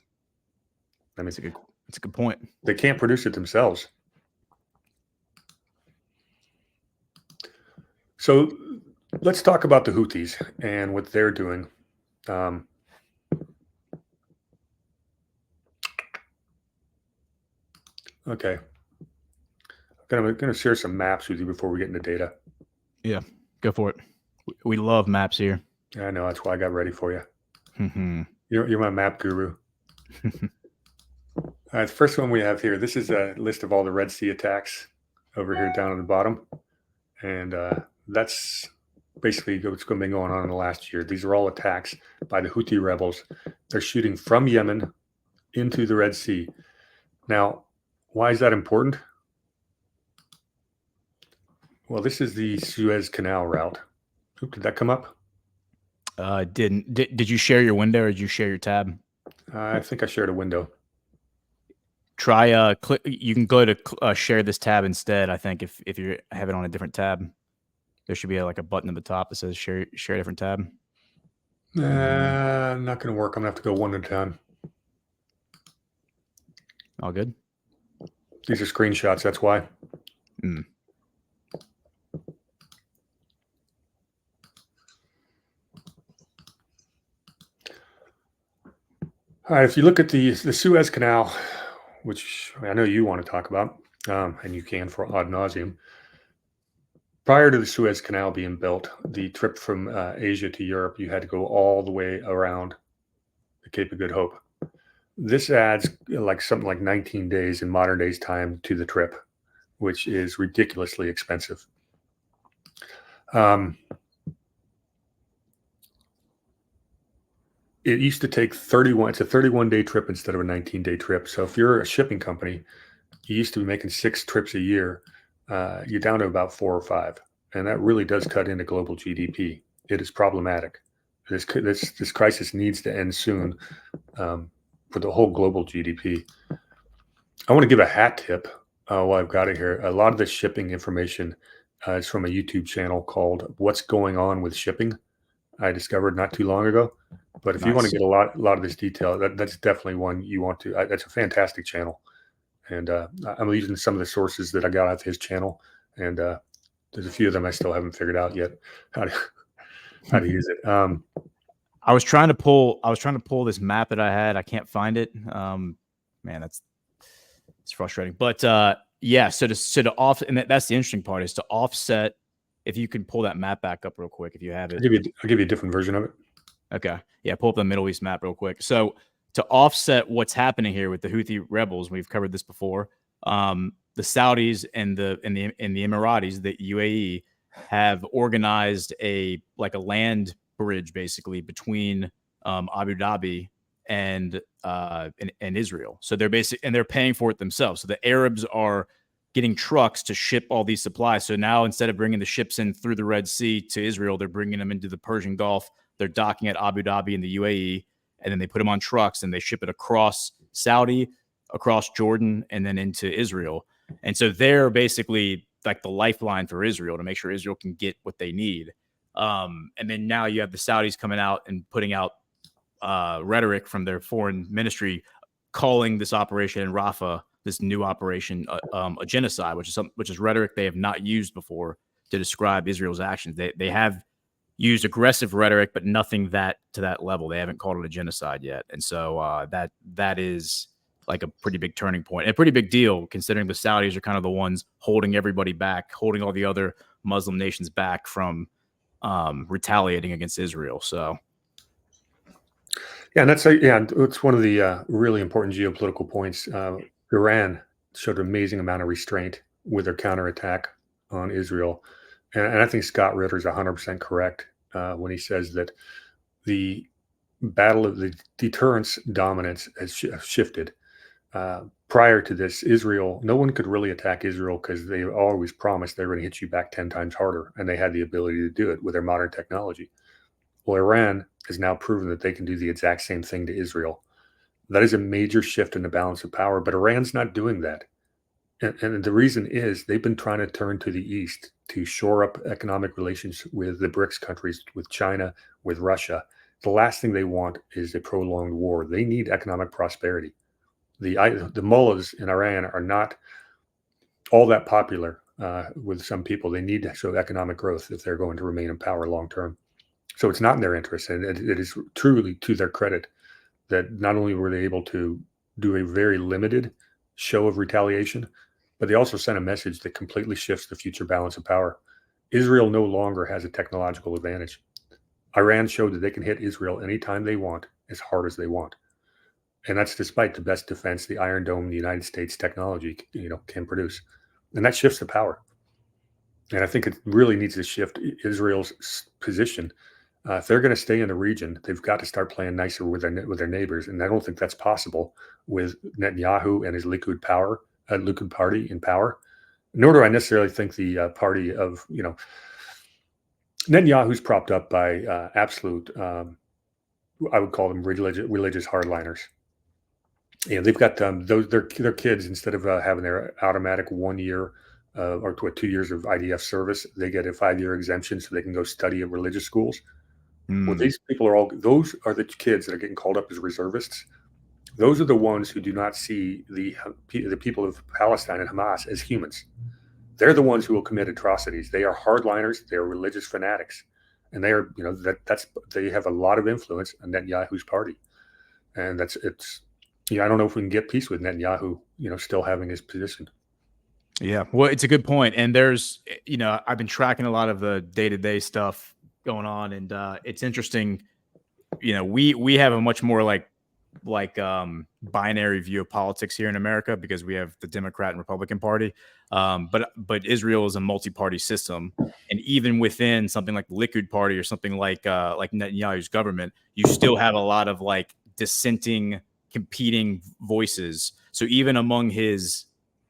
I mean, it's a good point. They can't produce it themselves. So let's talk about the Houthis and what they're doing. Okay. I'm going to share some maps with you before we get into data. Yeah, go for it. We love maps here. I know. That's why I got ready for you. Mm-hmm. You're my map guru. All right, the first one we have here, this is a list of all the Red Sea attacks over here down at the bottom. And that's basically what's been going on in the last year. These are all attacks by the Houthi rebels. They're shooting from Yemen into the Red Sea. Now, why is that important? Well, this is the Suez Canal route. Oop, did that come up? Didn't. Did you share your window or did you share your tab? I think I shared a window. Try click. You can go to share this tab instead. I think if you have it on a different tab, there should be like a button at the top that says share a different tab. Not going to work. I'm going to have to go one at a time. All good. These are screenshots. That's why. Mm. All right, if you look at the Suez Canal, which I know you want to talk about, and you can for ad nauseum. Prior to the Suez Canal being built, the trip from Asia to Europe, you had to go all the way around the Cape of Good Hope. This adds something like 19 days in modern day's time to the trip, which is ridiculously expensive. It used to take 31. It's a 31-day trip instead of a 19-day trip. So if you're a shipping company, you used to be making 6 trips a year. You're down to about 4 or 5, and that really does cut into global GDP. It is problematic. This crisis needs to end soon for the whole global GDP. I want to give a hat tip while I've got it here. A lot of the shipping information is from a YouTube channel called "What's Going On with Shipping." I discovered not too long ago. But if you want to get a lot of this detail, that's definitely one you want to. That's a fantastic channel, and I'm using some of the sources that I got off his channel, and there's a few of them I still haven't figured out yet how to use it. I was trying to pull this map that I had. I can't find it. Man, it's frustrating. But yeah, so to off, and that's the interesting part is to offset. If you can pull that map back up real quick, if you have it, I'll give you a different version of it. Okay. Yeah, pull up the Middle East map real quick. So to offset what's happening here with the Houthi rebels, we've covered this before. The Saudis and the Emiratis, the UAE, have organized a land bridge basically between Abu Dhabi and Israel. So they're paying for it themselves. So the Arabs are getting trucks to ship all these supplies. So now instead of bringing the ships in through the Red Sea to Israel, they're bringing them into the Persian Gulf. They're docking at Abu Dhabi in the UAE, and then they put them on trucks and they ship it across Saudi, across Jordan, and then into Israel. And so they're basically like the lifeline for Israel to make sure Israel can get what they need. And then now you have the Saudis coming out and putting out rhetoric from their foreign ministry, calling this operation in Rafah, this new operation, a genocide, which is rhetoric they have not used before to describe Israel's actions. They have used aggressive rhetoric, but nothing to that level. They haven't called it a genocide yet. And so that is like a pretty big turning point, and a pretty big deal considering the Saudis are kind of the ones holding everybody back, holding all the other Muslim nations back from retaliating against Israel. So. Yeah, and it's one of the really important geopolitical points. Iran showed an amazing amount of restraint with their counterattack on Israel. And I think Scott Ritter is 100% correct when he says that the battle of the deterrence dominance has shifted. Prior to this, Israel, no one could really attack Israel because they always promised they were going to hit you back 10 times harder, and they had the ability to do it with their modern technology. Well, Iran has now proven that they can do the exact same thing to Israel. That is a major shift in the balance of power, but Iran's not doing that. And the reason is they've been trying to turn to the East to shore up economic relations with the BRICS countries, with China, with Russia. The last thing they want is a prolonged war. They need economic prosperity. The mullahs in Iran are not all that popular with some people. They need to show economic growth if they're going to remain in power long term. So it's not in their interest, and it is truly to their credit that not only were they able to do a very limited show of retaliation, but they also sent a message that completely shifts the future balance of power. Israel no longer has a technological advantage. Iran showed that they can hit Israel anytime they want, as hard as they want. And that's despite the best defense the Iron Dome, the United States technology, can produce. And that shifts the power. And I think it really needs to shift Israel's position. If they're going to stay in the region, they've got to start playing nicer with their neighbors. And I don't think that's possible with Netanyahu and his Likud party in power. Nor do I necessarily think the party of, Netanyahu's propped up by absolute, I would call them religious hardliners. They've got their kids, instead of having their automatic 1 year or 2 years of IDF service, they get a 5-year exemption so they can go study at religious schools. Well, these people those are the kids that are getting called up as reservists. Those are the ones who do not see the people of Palestine and Hamas as humans. They're the ones who will commit atrocities. They are hardliners. They are religious fanatics, and they are they have a lot of influence on Netanyahu's party. and it's. I don't know if we can get peace with Netanyahu, still having his position. Yeah, well, it's a good point. And there's, I've been tracking a lot of the day-to-day stuff going on, and it's interesting. We have a much more like binary view of politics here in America because we have the Democrat and Republican Party. But Israel is a multi-party system, and even within something like the Likud Party or something like Netanyahu's government, you still have a lot of like dissenting, competing voices. So even among his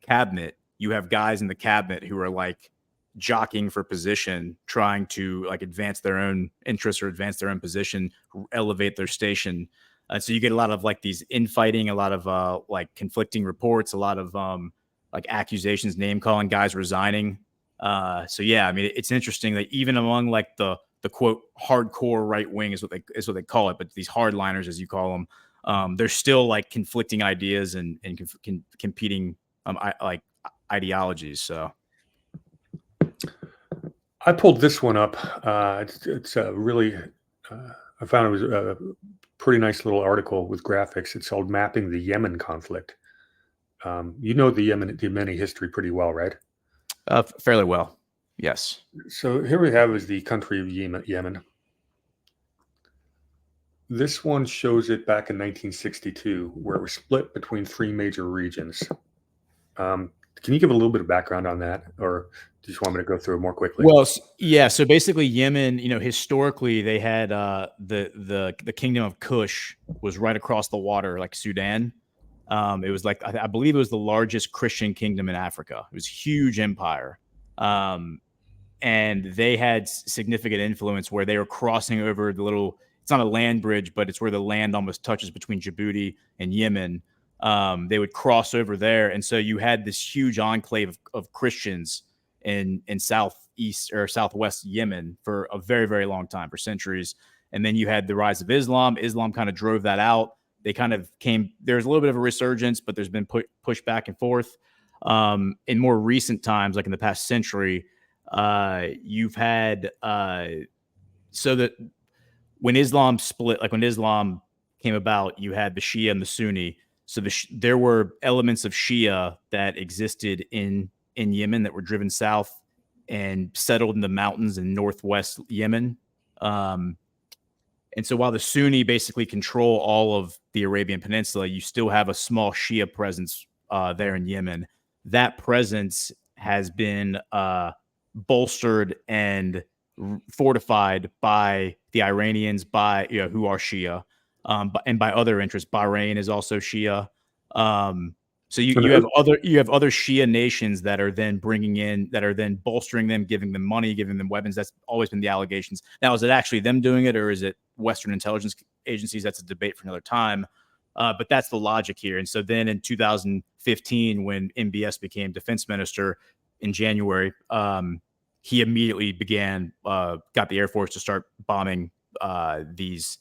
cabinet, you have guys in the cabinet who are like jockeying for position, trying to like advance their own interests or advance their own position, elevate their station. So you get a lot of like these infighting, a lot of like conflicting reports, a lot of like accusations, name calling, guys resigning. So yeah, I mean, it's interesting that even among like the quote hardcore right wing is what they call it, but these hardliners, as you call them, there's still like conflicting ideas and competing like ideologies. So I pulled this one up. It's a really, I found it was a pretty nice little article with graphics. It's called "Mapping the Yemen Conflict." You know the Yemeni history pretty well, right? Fairly well, yes. So here we have is the country of Yemen. This one shows it back in 1962, where it was split between three major regions. Can you give a little bit of background on that, or do you just want me to go through it more quickly? Well, yeah. So basically, Yemen, historically they had the kingdom of Kush was right across the water, like Sudan. It was like I believe it was the largest Christian kingdom in Africa. It was a huge empire, and they had significant influence where they were crossing over the little. It's not a land bridge, but it's where the land almost touches between Djibouti and Yemen. They would cross over there, and so you had this huge enclave of Christians in southeast or southwest Yemen for a very, very long time, for centuries. And then you had the rise of Islam. Islam kind of drove that out. They kind of came. There's a little bit of a resurgence, but there's been pushed back and forth. In more recent times, like in the past century, you've had so that when Islam split, like when Islam came about, you had the Shia and the Sunni. So there were elements of Shia that existed in Yemen that were driven south and settled in the mountains in northwest Yemen. And so while the Sunni basically control all of the Arabian Peninsula, you still have a small Shia presence there in Yemen. That presence has been bolstered and fortified by the Iranians, by who are Shia, and by other interests. Bahrain is also Shia. So you have other Shia nations that are then bolstering them, giving them money, giving them weapons. That's always been the allegations. Now, is it actually them doing it, or is it Western intelligence agencies? That's a debate for another time. But that's the logic here. And so then in 2015, when MBS became defense minister in January, he immediately got the Air Force to start bombing these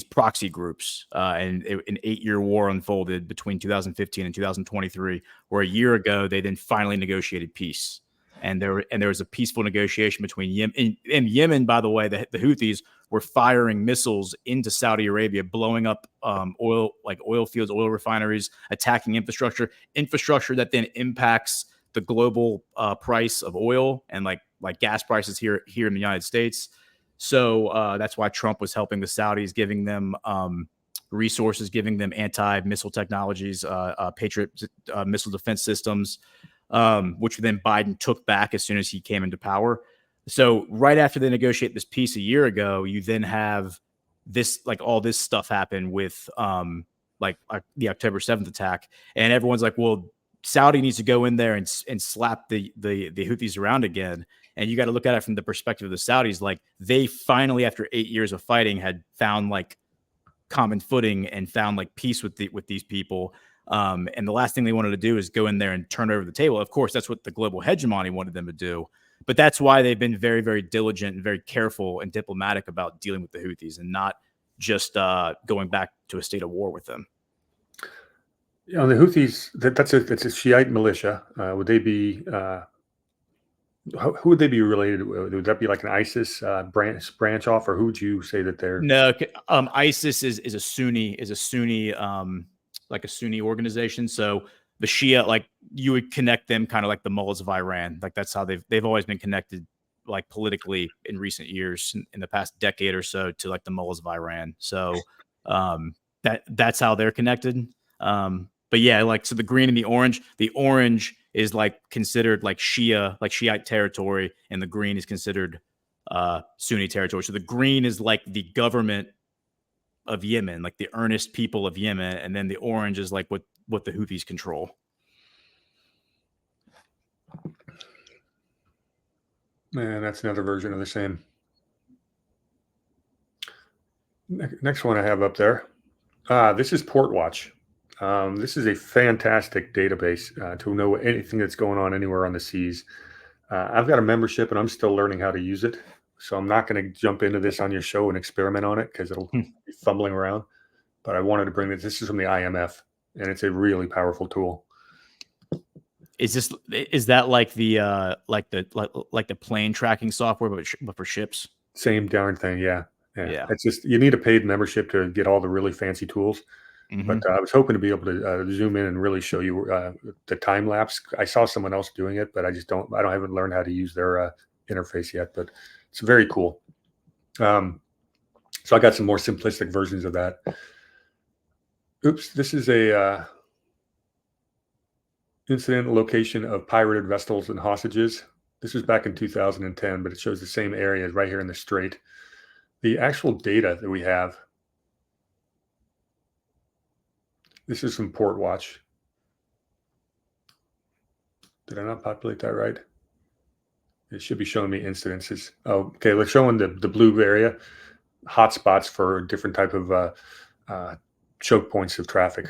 proxy groups, and an 8-year war unfolded between 2015 and 2023, where a year ago they then finally negotiated peace, and there was a peaceful negotiation between Yemen. In Yemen, by the way, the Houthis were firing missiles into Saudi Arabia, blowing up oil fields, oil refineries, attacking infrastructure that then impacts the global price of oil and like gas prices here in the United States. So that's why Trump was helping the Saudis, giving them resources, giving them anti-missile technologies, Patriot missile defense systems, which then Biden took back as soon as he came into power. So right after they negotiate this peace a year ago, you then have all this stuff happen with the October 7th attack. And everyone's like, well, Saudi needs to go in there and slap the Houthis around again. And you got to look at it from the perspective of the Saudis. Like, they finally, after 8 years of fighting, had found like common footing and found like peace with these people. And the last thing they wanted to do is go in there and turn over the table. Of course, that's what the global hegemony wanted them to do. But that's why they've been very, very diligent and very careful and diplomatic about dealing with the Houthis and not just going back to a state of war with them. The Houthis, that's a Shiite militia. Would they be Who would they be related with? Would that be like an ISIS branch off, or who would you say that they're? No, ISIS is a Sunni like a Sunni organization. So the Shia, like you would connect them kind of like the mullahs of Iran. Like that's how they've always been connected, like politically in recent years, in the past decade or so, to like the mullahs of Iran. So that's how they're connected. But yeah, like so the green and the orange is like considered like Shiite territory, and the green is considered Sunni territory. So the green is like the government of Yemen, like the earnest people of Yemen, and then the orange is like what the Houthis control. Man, that's another version of the same. Next one I have up there. This is PortWatch. This is a fantastic database to know anything that's going on anywhere on the seas. I've got a membership and I'm still learning how to use it. So I'm not going to jump into this on your show and experiment on it because it'll be fumbling around. But I wanted to bring this. This is from the IMF, and it's a really powerful tool. Is that like the plane tracking software, but for ships? Same darn thing, yeah. It's just you need a paid membership to get all the really fancy tools. Mm-hmm. But I was hoping to be able to zoom in and really show you the time lapse. I saw someone else doing it, but I haven't learned how to use their interface yet. But it's very cool. So I got some more simplistic versions of that. Oops, this is a incident location of pirated vessels and hostages. This was back in 2010, but it shows the same areas right here in the Strait. The actual data that we have. This is from PortWatch. Did I not populate that right? It should be showing me incidences. Oh, okay. Let's show in the blue area, hotspots for different type of choke points of traffic.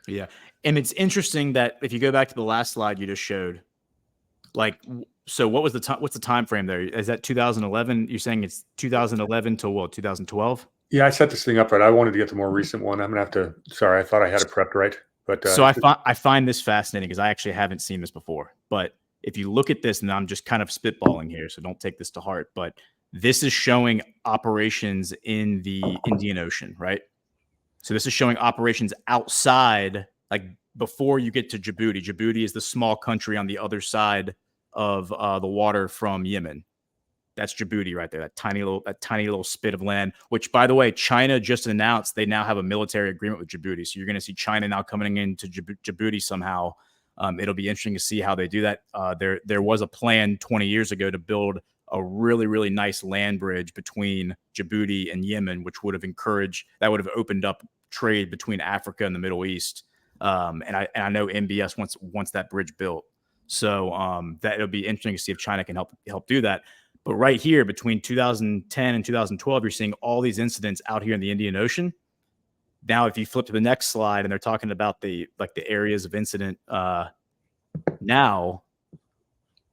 Yeah. And it's interesting that if you go back to the last slide you just showed, like, so what was what's the time frame there? Is that 2011? You're saying it's 2011 to what, 2012? Yeah, I set this thing up right. I wanted to get the more recent one. I'm gonna have to. Sorry, I thought I had it prepped right. But so I find this fascinating because I actually haven't seen this before. But if you look at this, and I'm just kind of spitballing here, so don't take this to heart. But this is showing operations in the Indian Ocean, right? So this is showing operations outside, like before you get to Djibouti. Djibouti is the small country on the other side of the water from Yemen. That's Djibouti right there, that tiny little spit of land, which, by the way, China just announced they now have a military agreement with Djibouti. So you're going to see China now coming into Djibouti somehow. It'll be interesting to see how they do that. There was a plan 20 years ago to build a really, really nice land bridge between Djibouti and Yemen, which would have opened up trade between Africa and the Middle East. And I know MBS wants that bridge built. So that it'll be interesting to see if China can help do that. But right here, between 2010 and 2012, you're seeing all these incidents out here in the Indian Ocean. Now, if you flip to the next slide, and they're talking about the areas of incident now,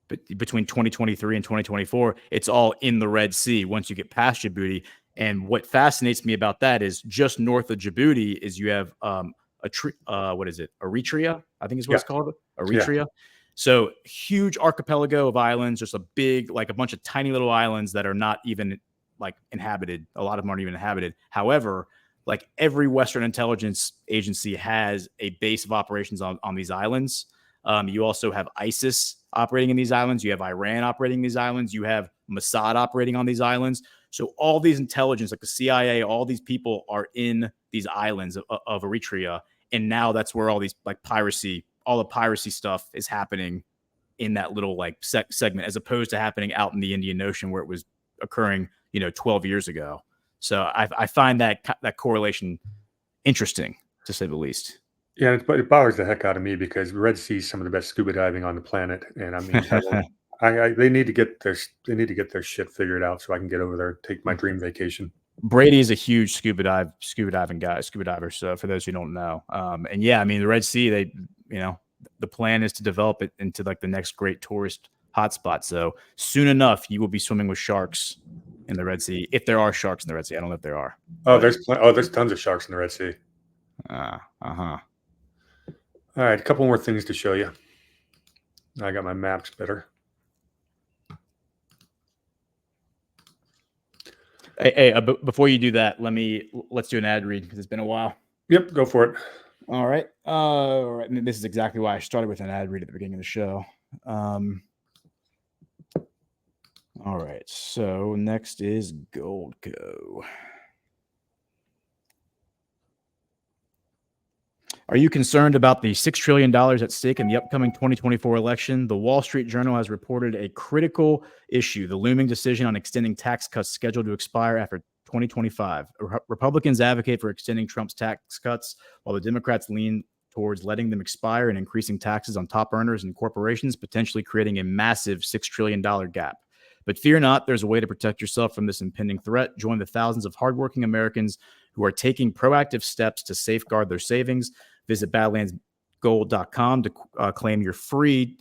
but between 2023 and 2024, it's all in the Red Sea once you get past Djibouti. And what fascinates me about that is just north of Djibouti is you have what is it? Eritrea, I think is what it's called. Eritrea. Yeah. So huge archipelago of islands, just a big, like a bunch of tiny little islands that are not even like inhabited. A lot of them aren't even inhabited. However, like every Western intelligence agency has a base of operations on these islands. You also have ISIS operating in these islands. You have Iran operating in these islands. You have Mossad operating on these islands. So all these intelligence, like the CIA, all these people are in these islands of Eritrea. And now that's where all these like all the piracy stuff is happening in that little like segment, as opposed to happening out in the Indian Ocean where it was occurring, 12 years ago. So I find that correlation interesting, to say the least. Yeah, but it bothers the heck out of me because the Red Sea is some of the best scuba diving on the planet, and I mean, they need to get their shit figured out so I can get over there, take my dream vacation. Brady is a huge scuba diver. So for those who don't know, and yeah, I mean the Red Sea, the plan is to develop it into like the next great tourist hotspot. So soon enough, you will be swimming with sharks in the Red Sea, if there are sharks in the Red Sea. I don't know if there are. There's tons of sharks in the Red Sea. Uh-huh. All right, a couple more things to show you. I got my maps better. Hey, before you do that, let's do an ad read because it's been a while. Yep, go for it. All right. All right. And this is exactly why I started with an ad read at the beginning of the show. All right. So next is Goldco. Are you concerned about the $6 trillion at stake in the upcoming 2024 election? The Wall Street Journal has reported a critical issue, the looming decision on extending tax cuts scheduled to expire after 2025. Republicans advocate for extending Trump's tax cuts, while the Democrats lean towards letting them expire and increasing taxes on top earners and corporations, potentially creating a massive $6 trillion gap. But fear not, there's a way to protect yourself from this impending threat. Join the thousands of hardworking Americans who are taking proactive steps to safeguard their savings. Visit badlandsgold.com to claim your free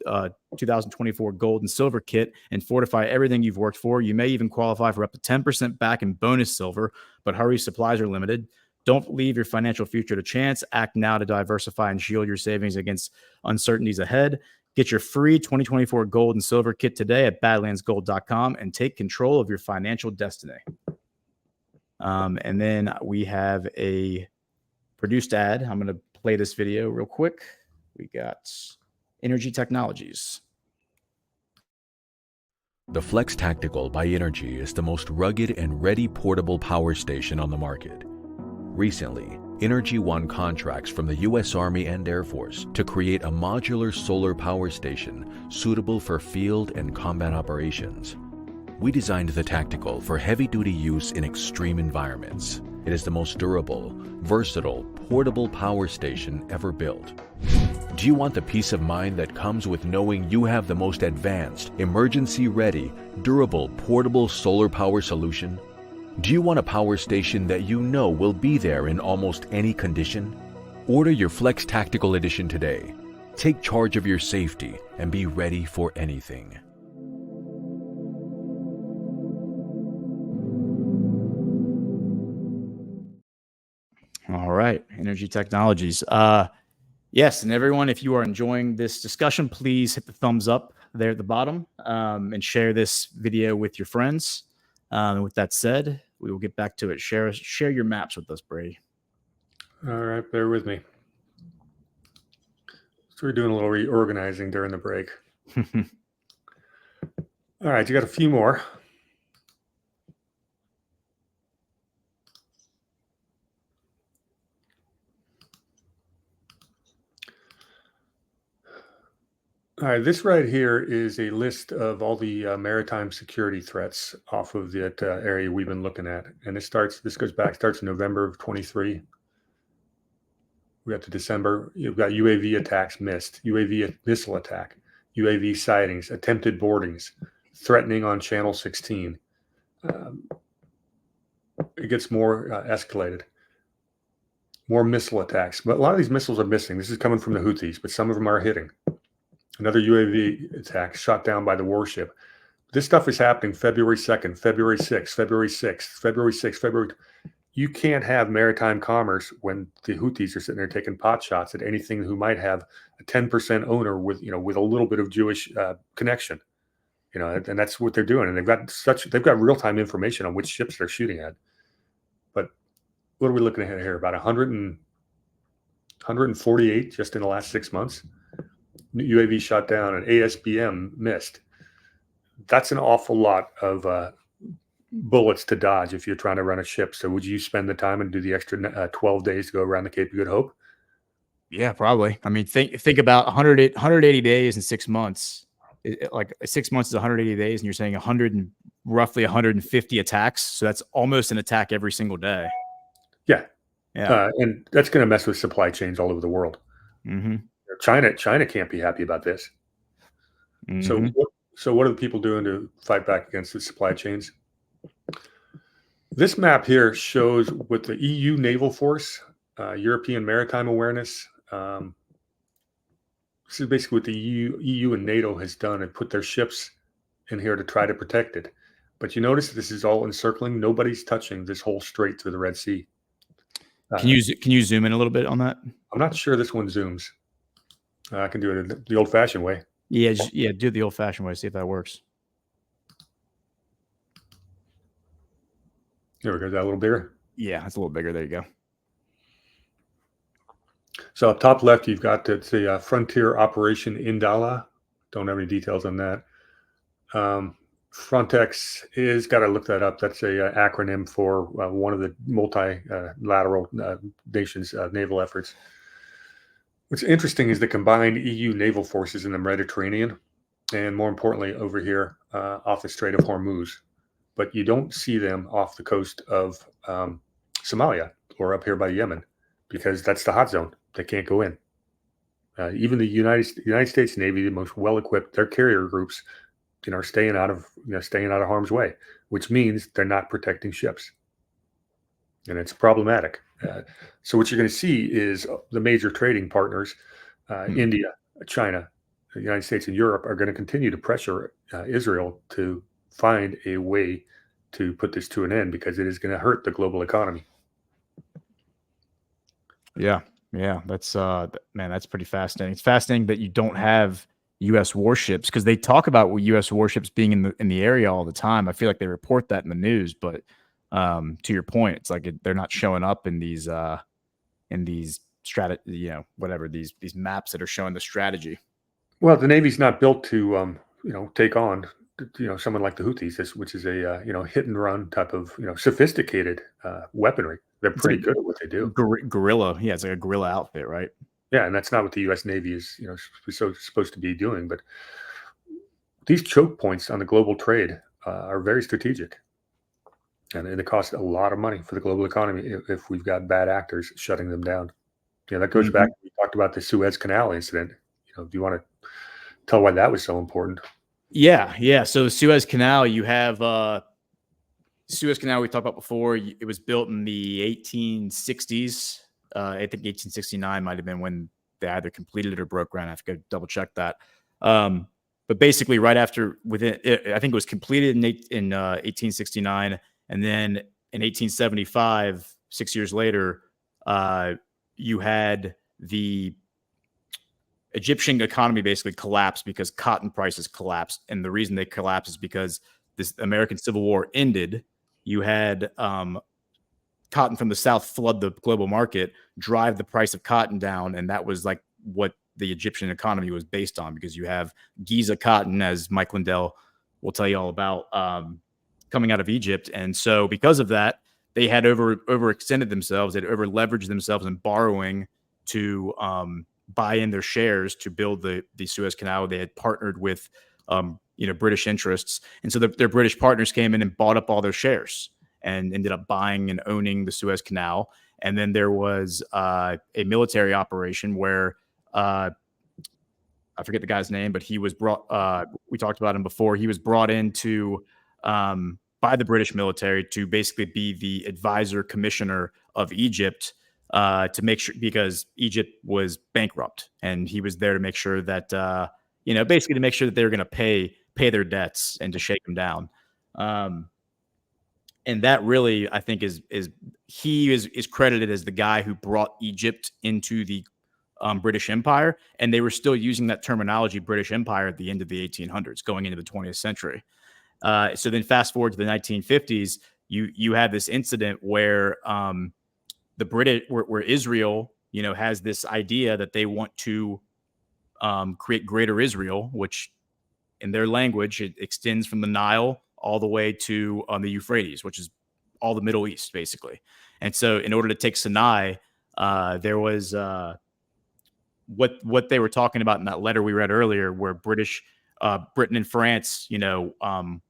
2024 gold and silver kit and fortify everything you've worked for. You may even qualify for up to 10% back in bonus silver, but hurry, supplies are limited. Don't leave your financial future to chance. Act now to diversify and shield your savings against uncertainties ahead. Get your free 2024 gold and silver kit today at badlandsgold.com and take control of your financial destiny. And then we have a produced ad. I'm going to play this video real quick. We got Energy Technologies. The Flex Tactical by Energy is the most rugged and ready portable power station on the market. Recently, Energy won contracts from the U.S. Army and Air Force to create a modular solar power station suitable for field and combat operations. We designed the Tactical for heavy-duty use in extreme environments. It is the most durable, versatile, portable power station ever built. Do you want the peace of mind that comes with knowing you have the most advanced, emergency-ready, durable, portable solar power solution? Do you want a power station that you know will be there in almost any condition? Order your Flex Tactical Edition today. Take charge of your safety and be ready for anything. All right, Energy Technologies. Yes, and everyone, if you are enjoying this discussion, please hit the thumbs up there at the bottom and share this video with your friends. And with that said, we will get back to it. Share your maps with us, Brady. All right, bear with me. So we're doing a little reorganizing during the break. All right, you got a few more. All right, this right here is a list of all the maritime security threats off of that area we've been looking at. And this starts in November of 23. We got to December. You've got UAV attacks missed, UAV missile attack, UAV sightings, attempted boardings, threatening on Channel 16. It gets more escalated. More missile attacks. But a lot of these missiles are missing. This is coming from the Houthis, but some of them are hitting. Another UAV attack shot down by the warship. This stuff is happening February 2nd, February 6th, February 6th, February 6th, February. You can't have maritime commerce when the Houthis are sitting there taking pot shots at anything who might have a 10% owner with a little bit of Jewish connection, and that's what they're doing. And they've got real-time information on which ships they're shooting at. But what are we looking at here? About 148 just in the last 6 months. UAV shot down and ASBM missed. That's an awful lot of bullets to dodge if you're trying to run a ship. So would you spend the time and do the extra 12 days to go around the Cape of Good Hope? Yeah, probably. I mean, think about 180 days in 6 months. Like 6 months is 180 days, and you're saying roughly 150 attacks. So that's almost an attack every single day. Yeah. Yeah. And that's going to mess with supply chains all over the world. Mm-hmm. China can't be happy about this. Mm-hmm. So what are the people doing to fight back against the supply chains? This map here shows what the EU naval force, European maritime awareness. This is basically what the EU and NATO has done and put their ships in here to try to protect it. But you notice this is all encircling. Nobody's touching this whole strait through the Red Sea. Can you zoom in a little bit on that? I'm not sure this one zooms. I can do it the old-fashioned way. Yeah, do it the old-fashioned way. See if that works. There we go. Is that a little bigger? Yeah, it's a little bigger. There you go. So up top left, you've got the Frontier Operation Indala. Don't have any details on that. Frontex is, got to look that up. That's a acronym for one of the multilateral nations' naval efforts. What's interesting is the combined EU naval forces in the Mediterranean, and more importantly, over here off the Strait of Hormuz. But you don't see them off the coast of Somalia or up here by Yemen, because that's the hot zone. They can't go in. Even the United States Navy, the most well-equipped, their carrier groups, are staying out of harm's way, which means they're not protecting ships, and it's problematic. So what you're going to see is the major trading partners, India, China, the United States, and Europe, are going to continue to pressure Israel to find a way to put this to an end, because it is going to hurt the global economy. Yeah, that's man, that's pretty fascinating. It's fascinating that you don't have U.S. warships, because they talk about U.S. warships being in the area all the time. I feel like they report that in the news, but to your point, it's like they're not showing up in these whatever these maps that are showing the strategy. Well, the Navy's not built to take on someone like the Houthis, which is a hit and run type of sophisticated weaponry. They're pretty good at what they do. Guerrilla, yeah, it's like a guerrilla outfit, right? Yeah, and that's not what the U.S. Navy is supposed to be doing. But these choke points on the global trade are very strategic, and it costs a lot of money for the global economy if we've got bad actors shutting them down. That goes back. We talked about the Suez Canal incident. Do you want to tell why that was so important? Yeah. So the Suez Canal, you have Suez Canal we talked about before. It was built in the 1860s. I think 1869 might have been when they either completed it or broke ground. I have to go double check that. But basically, right after, I think it was completed in 1869, and then in 1875, 6 years later, you had the Egyptian economy basically collapsed because cotton prices collapsed. And the reason they collapsed is because this American Civil War ended. You had cotton from the South flood the global market, drive the price of cotton down. And that was like what the Egyptian economy was based on, because you have Giza cotton, as Mike Lindell will tell you all about, coming out of Egypt. And so because of that, they had overextended themselves. They'd over leveraged themselves in borrowing to buy in their shares to build the Suez Canal. They had partnered with British interests, and so their British partners came in and bought up all their shares and ended up buying and owning the Suez Canal. And then there was a military operation where I forget the guy's name, but he was brought. We talked about him before. He was brought in to by the British military to basically be the advisor commissioner of Egypt, to make sure, because Egypt was bankrupt, and he was there to make sure that basically to make sure that they were going to pay their debts and to shake them down. And that really, I think, is credited as the guy who brought Egypt into the British Empire, and they were still using that terminology, British Empire, at the end of the 1800s, going into the 20th century. So then, fast forward to the 1950s, you had this incident where the British, where Israel, has this idea that they want to create Greater Israel, which in their language, it extends from the Nile all the way to the Euphrates, which is all the Middle East, basically. And so in order to take Sinai, there was what they were talking about in that letter we read earlier, where Britain and France,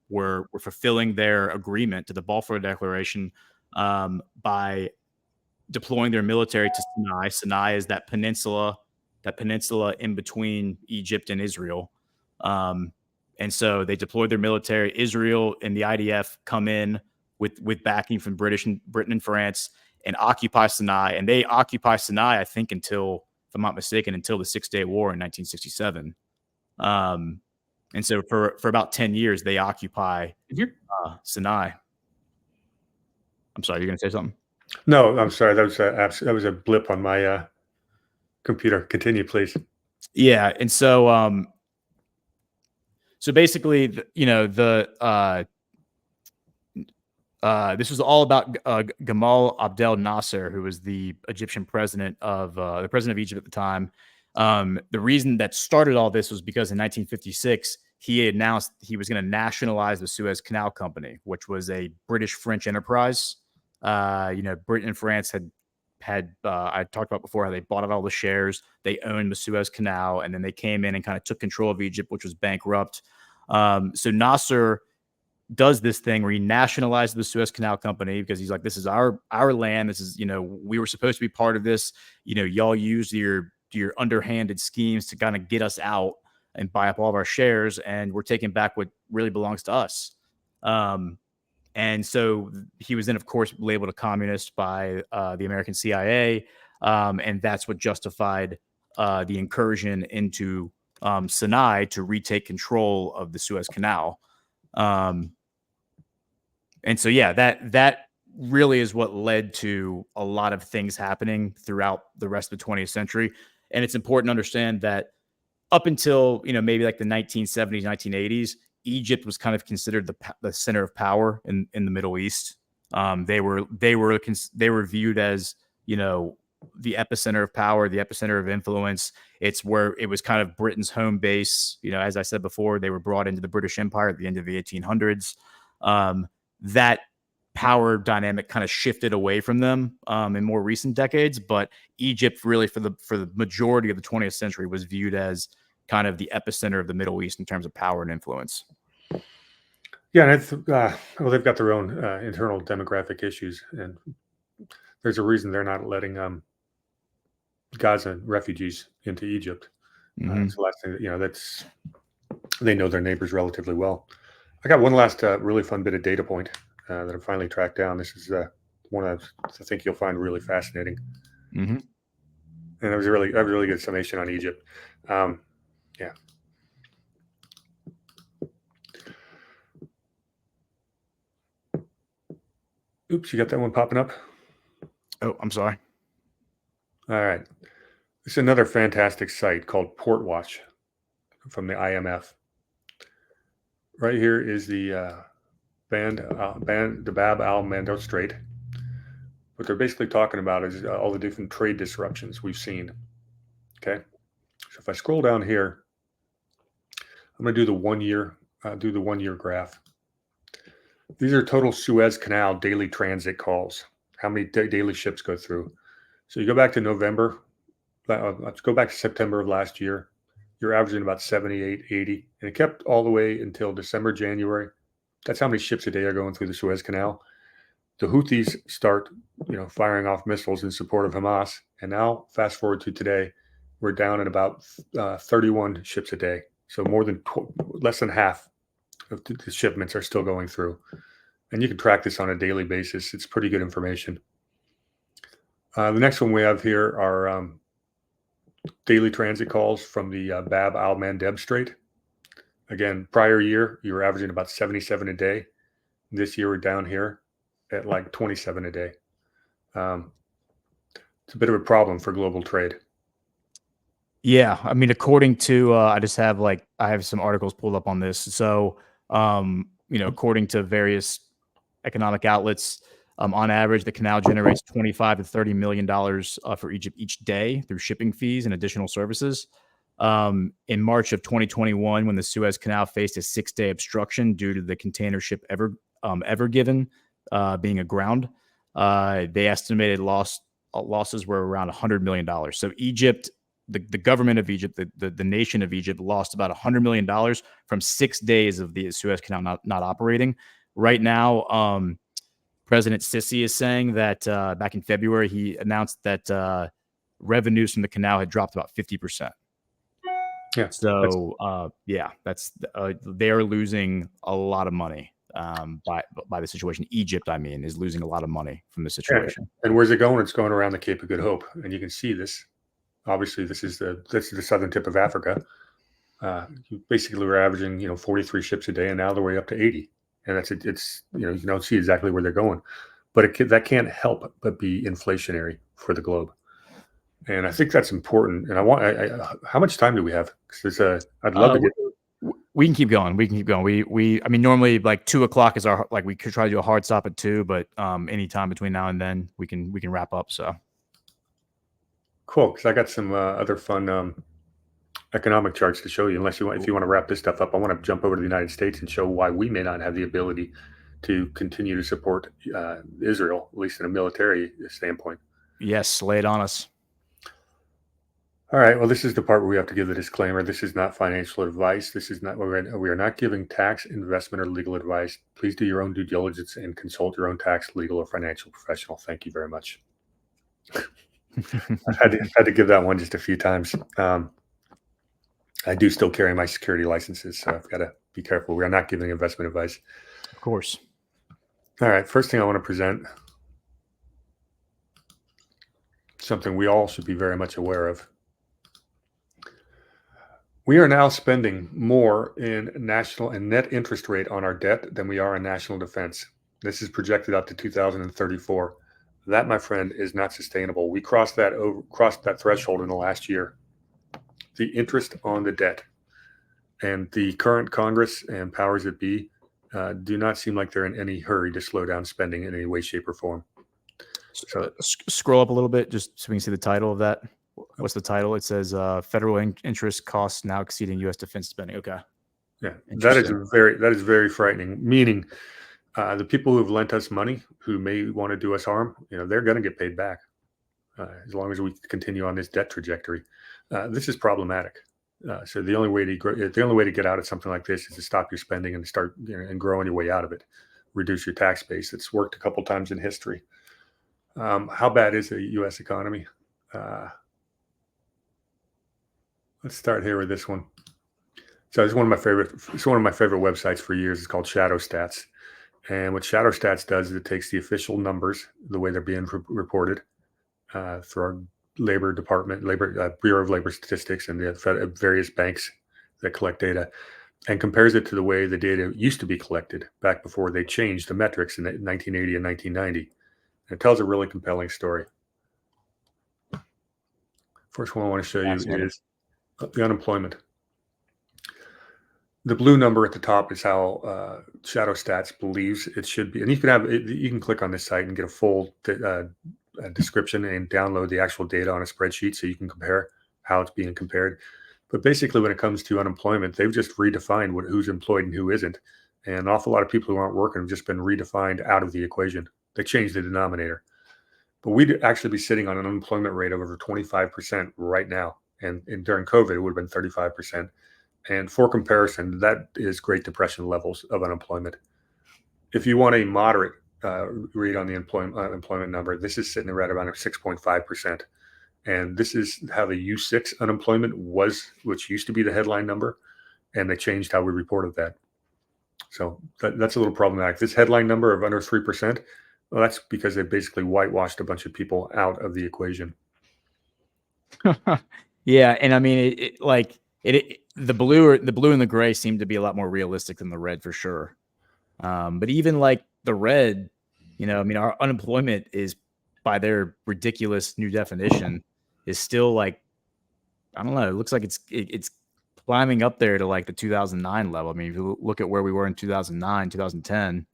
were fulfilling their agreement to the Balfour Declaration by deploying their military to Sinai. Sinai is that peninsula in between Egypt and Israel. And so they deployed their military. Israel and the IDF come in with backing from Britain and France and occupy Sinai. And they occupy Sinai, I think, until, if I'm not mistaken, until the 6-Day War in 1967. And so for about 10 years, they occupy Sinai. I'm sorry, you're going to say something? No, I'm sorry. That was a blip on my computer. Continue, please. Yeah, and so So basically, this was all about Gamal Abdel Nasser, who was the Egyptian president of Egypt at the time. The reason that started all this was because in 1956, he announced he was going to nationalize the Suez Canal Company, which was a British-French enterprise. Britain and France had I talked about before how they bought out all the shares, they owned the Suez Canal, and then they came in and kind of took control of Egypt, which was bankrupt. So Nasser does this thing where he nationalized the Suez Canal Company because he's like, this is our land. This is, we were supposed to be part of this. Y'all used your underhanded schemes to kind of get us out and buy up all of our shares, and we're taking back what really belongs to us. And so he was then, of course, labeled a communist by the American CIA, and that's what justified the incursion into Sinai to retake control of the Suez Canal. And so, yeah, that really is what led to a lot of things happening throughout the rest of the 20th century. And it's important to understand that up until, maybe like the 1970s, 1980s, Egypt was kind of considered the center of power in the Middle East. They were viewed as, the epicenter of power, the epicenter of influence. It's where it was kind of Britain's home base. As I said before, they were brought into the British Empire at the end of the 1800s. That power dynamic kind of shifted away from them in more recent decades, but Egypt really for the majority of the 20th century was viewed as kind of the epicenter of the Middle East in terms of power and influence. Yeah, and they've got their own internal demographic issues, and there's a reason they're not letting Gaza refugees into Egypt. It's the last thing they know their neighbors relatively well. I got one last really fun bit of data point that I finally tracked down. This is one I think you'll find really fascinating. And it was a really good summation on Egypt. Yeah. Oops, you got that one popping up? Oh, I'm sorry. All right. This is another fantastic site called Port Watch from the IMF. Right here is the the Bab al-Mandeb Strait. What they're basically talking about is all the different trade disruptions we've seen. Okay, so if I scroll down here, I'm going to do the 1 year, graph. These are total Suez Canal daily transit calls. How many daily ships go through? So you go back to November. Let's go back to September of last year. You're averaging about 78, 80, and it kept all the way until December, January. That's how many ships a day are going through the Suez Canal. The Houthis start, firing off missiles in support of Hamas, and now fast forward to today, we're down at about 31 ships a day. So less than half of the shipments are still going through, and you can track this on a daily basis. It's pretty good information. The next one we have here are daily transit calls from the Bab al-Mandeb Strait. Again, prior year, you were averaging about 77 a day. This year, we're down here at like 27 a day. It's a bit of a problem for global trade. Yeah. I mean, according to, I have some articles pulled up on this. So, according to various economic outlets, on average, the canal generates $25 to $30 million for Egypt each day through shipping fees and additional services. In March of 2021, when the Suez Canal faced a 6-day obstruction due to the container ship Ever Given being aground, they estimated losses were around $100 million. So Egypt, the government of Egypt, the nation of Egypt, lost about $100 million from 6 days of the Suez Canal not operating. Right now, President Sisi is saying that back in February, he announced that revenues from the canal had dropped about 50%. Yeah. So, they are losing a lot of money by the situation. Egypt, is losing a lot of money from the situation. And where's it going? It's going around the Cape of Good Hope, and you can see this. Obviously, this is the southern tip of Africa. Basically, we're averaging 43 ships a day, and now they're way up to 80. And you don't see exactly where they're going, but that can't help but be inflationary for the globe. And I think that's important. And how much time do we have? Because I'd love to get. We can keep going. We can keep going. I mean, normally like 2:00 is our, like, we could try to do a hard stop at 2, but anytime between now and then we can wrap up. So Cool. Because I got some other fun economic charts to show you. If you want to wrap this stuff up, I want to jump over to the United States and show why we may not have the ability to continue to support Israel, at least in a military standpoint. yes, lay it on us. All right. Well, this is the part where we have to give the disclaimer. This is not financial advice. This is not, we are not giving tax, investment, or legal advice. Please do your own due diligence and consult your own tax, legal, or financial professional. Thank you very much. I've had to give that one just a few times. I do still carry my security licenses, so I've got to be careful. We are not giving investment advice. Of course. All right. First thing I want to present, something we all should be very much aware of. We are now spending more in national and net interest rate on our debt than we are in national defense. This is projected out to 2034. That, my friend, is not sustainable. We crossed that threshold in the last year. The interest on the debt, and the current Congress and powers that be do not seem like they're in any hurry to slow down spending in any way, shape, or form. So scroll up a little bit just so we can see the title of that. What's the title? It says federal interest costs now exceeding U.S. defense spending. Okay. Yeah, that is very frightening. Meaning, the people who have lent us money, who may want to do us harm, they're going to get paid back as long as we continue on this debt trajectory. This is problematic. So the only way to get out of something like this is to stop your spending and start and growing your way out of it. Reduce your tax base. It's worked a couple times in history. How bad is the U.S. economy? Let's start here with this one. So it's one of my favorite websites for years. It's called Shadow Stats. And what Shadow Stats does is it takes the official numbers, the way they're being reported through our Labor Department, Bureau of Labor Statistics, and the various banks that collect data, and compares it to the way the data used to be collected back before they changed the metrics in 1980 and 1990. And it tells a really compelling story. First one I want to show you is the unemployment. The blue number at the top is how Shadow Stats believes it should be, and you can click on this site and get a full description and download the actual data on a spreadsheet so you can compare how it's being compared. But basically, when it comes to unemployment, they've just redefined who's employed and who isn't, and an awful lot of people who aren't working have just been redefined out of the equation. They changed the denominator, but we'd actually be sitting on an unemployment rate of over 25% right now, and during COVID, it would have been 35%. And for comparison, that is Great Depression levels of unemployment. If you want a moderate read on the employment number, this is sitting right around 6.5%. And this is how the U6 unemployment was, which used to be the headline number, and they changed how we reported that. So that's a little problematic. This headline number of under 3%, well, that's because they basically whitewashed a bunch of people out of the equation. Yeah, and I mean, the blue and the gray seem to be a lot more realistic than the red for sure. But even like the red, I mean, our unemployment is, by their ridiculous new definition, is still like, I don't know. It looks like it's climbing up there to like the 2009 level. I mean, if you look at where we were in 2009, 2010,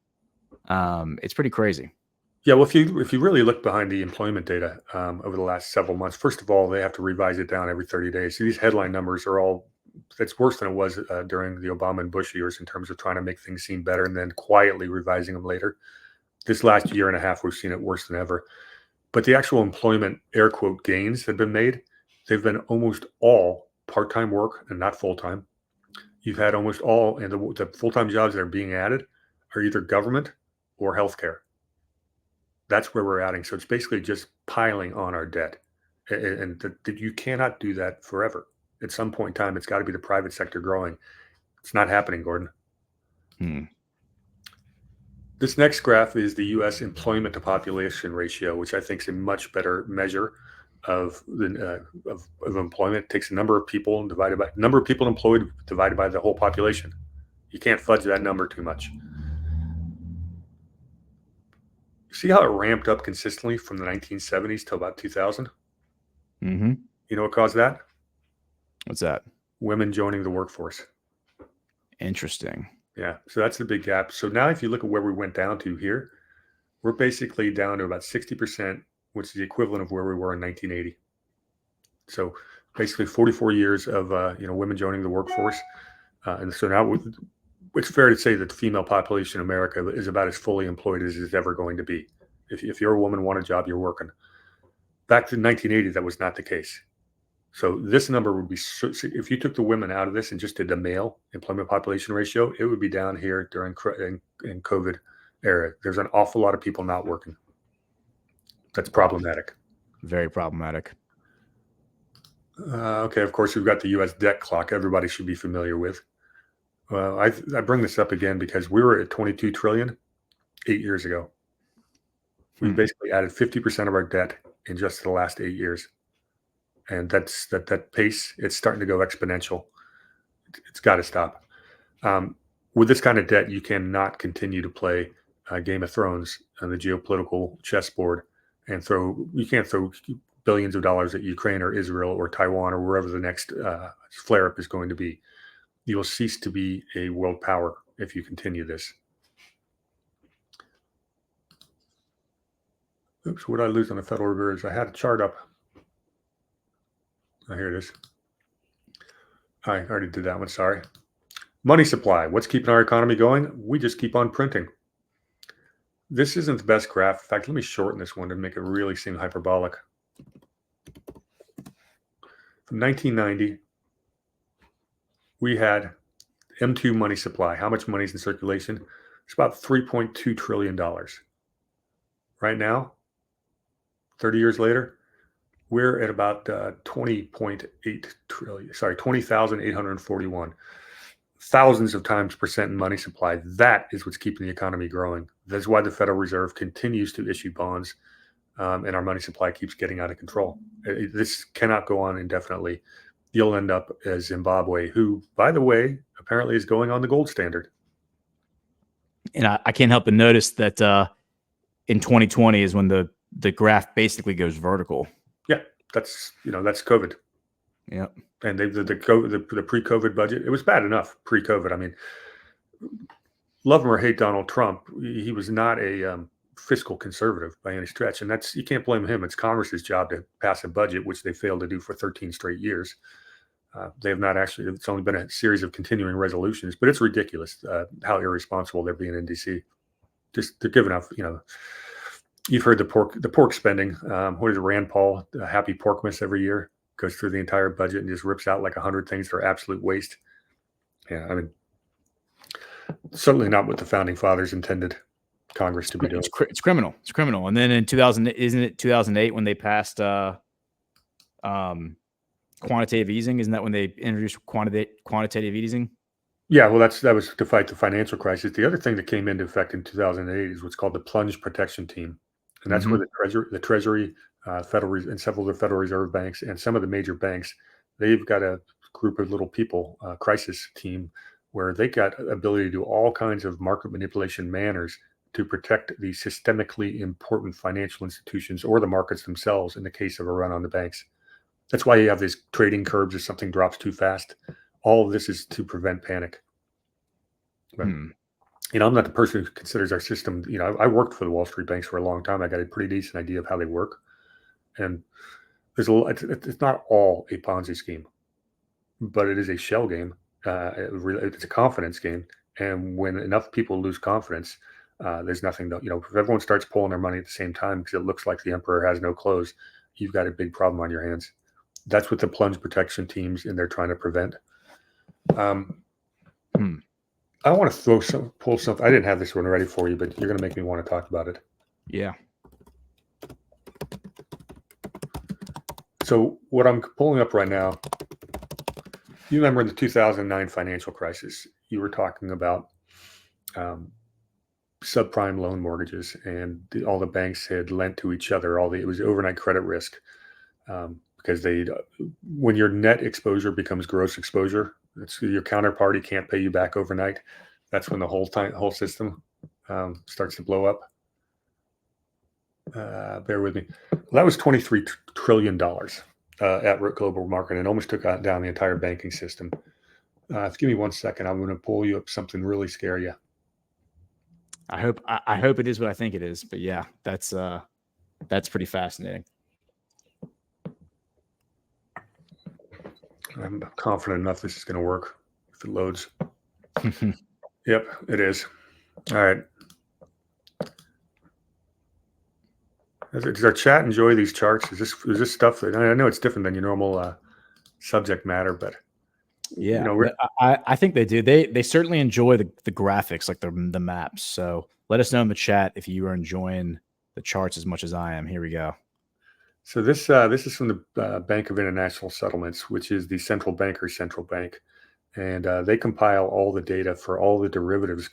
it's pretty crazy. Yeah, well, if you really look behind the employment data over the last several months, first of all, they have to revise it down every 30 days. So these headline numbers are it's worse than it was during the Obama and Bush years in terms of trying to make things seem better and then quietly revising them later. This last year and a half, we've seen it worse than ever. But the actual employment, air quote, gains that have been made, they've been almost all part-time work and not full-time. You've had almost all, and the full-time jobs that are being added are either government or healthcare. That's where we're adding. So it's basically just piling on our debt. And you cannot do that forever. At some point in time, it's got to be the private sector growing. It's not happening, Gordon. This next graph is the U.S. employment to population ratio, which I think is a much better measure of employment. It takes the number of people employed divided by the whole population. You can't fudge that number too much. See how it ramped up consistently from the 1970s to about 2000? Mm-hmm. You know what caused that? What's that? Women joining the workforce. Interesting. Yeah, so that's the big gap. So now if you look at where we went down to here, we're basically down to about 60%, which is the equivalent of where we were in 1980. So basically 44 years of women joining the workforce. And so now it's fair to say that the female population in America is about as fully employed as it's ever going to be. If you're a woman, want a job, you're working. Back to 1980, that was not the case. So this number would be, if you took the women out of this and just did the male employment population ratio, it would be down here during in COVID era. There's an awful lot of people not working. That's problematic. Very problematic. Okay, of course, we've got the U.S. debt clock. Everybody should be familiar with. I bring this up again because we were at 22 trillion 8 years ago. We basically added 50% of our debt in just the last 8 years. And that's that pace, it's starting to go exponential. It's got to stop. With this kind of debt, you cannot continue to play Game of Thrones on the geopolitical chessboard and you can't throw billions of dollars at Ukraine or Israel or Taiwan or wherever the next flare-up is going to be. You will cease to be a world power if you continue this. Oops, what did I lose on the Federal Reserve? I had a chart up. Oh, here it is. I already did that one, sorry. Money supply. What's keeping our economy going? We just keep on printing. This isn't the best graph. In fact, let me shorten this one to make it really seem hyperbolic. From 1990, we had M2 money supply. How much money is in circulation? It's about $3.2 trillion. Right now, 30 years later, we're at about 20.8 trillion. Sorry, 20,841. Thousands of times percent in money supply. That is what's keeping the economy growing. That's why the Federal Reserve continues to issue bonds, and our money supply keeps getting out of control. This cannot go on indefinitely. You'll end up as Zimbabwe, who, by the way, apparently is going on the gold standard. And I can't help but notice that in 2020 is when the graph basically goes vertical. Yeah, that's COVID. Yeah. And the pre-COVID budget, it was bad enough pre-COVID. I mean, love him or hate Donald Trump, he was not a fiscal conservative by any stretch. And you can't blame him. It's Congress's job to pass a budget, which they failed to do for 13 straight years. They have not actually, it's only been a series of continuing resolutions, but it's ridiculous how irresponsible they're being in DC. Just they're giving out, you've heard the pork spending. What is it, Rand Paul, Happy Porkmas every year, goes through the entire budget and just rips out like 100 things that are absolute waste. Yeah, I mean, certainly not what the founding fathers intended Congress to be doing. It's criminal. It's criminal. And then in 2008 when they passed quantitative easing? Isn't that when they introduced quantitative easing? Yeah, well, that was to fight the financial crisis. The other thing that came into effect in 2008 is what's called the Plunge Protection Team, and that's where the Treasury, Federal, and several of the Federal Reserve banks and some of the major banks, they've got a group of little people, crisis team, where they got ability to do all kinds of market manipulation manners to protect the systemically important financial institutions or the markets themselves in the case of a run on the banks. That's why you have these trading curbs if something drops too fast. All of this is to prevent panic. But, I'm not the person who considers our system, I worked for the Wall Street banks for a long time. I got a pretty decent idea of how they work. And it's not all a Ponzi scheme, but it is a shell game. It's a confidence game. And when enough people lose confidence, there's nothing if everyone starts pulling their money at the same time because it looks like the emperor has no clothes, you've got a big problem on your hands. That's what the plunge protection teams in there trying to prevent. I want to pull something. I didn't have this one ready for you, but you're going to make me want to talk about it. Yeah. So what I'm pulling up right now, you remember in the 2009 financial crisis, you were talking about subprime loan mortgages, and all the banks had lent to each other. It was overnight credit risk because when your net exposure becomes gross exposure, your counterparty can't pay you back overnight. That's when the whole system starts to blow up. Bear with me. Well, that was $23 trillion at global market and almost took down the entire banking system. Give me 1 second. I'm going to pull you up something really scary. You. I hope it is what I think it is. But yeah, that's pretty fascinating. I'm confident enough this is going to work if it loads. Yep, it is. All right. Does our chat enjoy these charts? Is this stuff that I know it's different than your normal subject matter, but yeah, I think they do. They certainly enjoy the graphics, like the maps. So let us know in the chat if you are enjoying the charts as much as I am. Here we go. So this is from the Bank of International Settlements, which is the central banker's central bank, and they compile all the data for all the derivatives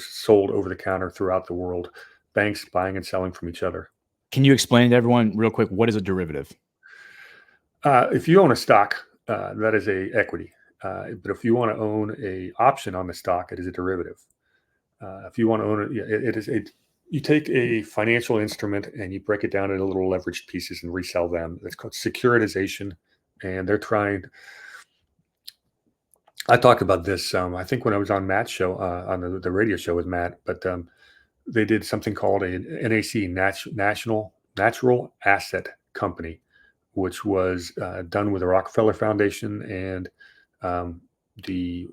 sold over the counter throughout the world. Banks buying and selling from each other. Can you explain to everyone real quick what is a derivative? If you own a stock, that is a equity. But if you want to own a option on the stock, it is a derivative. If you want to own it is you take a financial instrument and you break it down into little leveraged pieces and resell them. It's called securitization, and they're trying. I talked about this. I think when I was on Matt's show, on the radio show with Matt, but they did something called a NAC, Natural Asset Company, which was done with the Rockefeller Foundation and the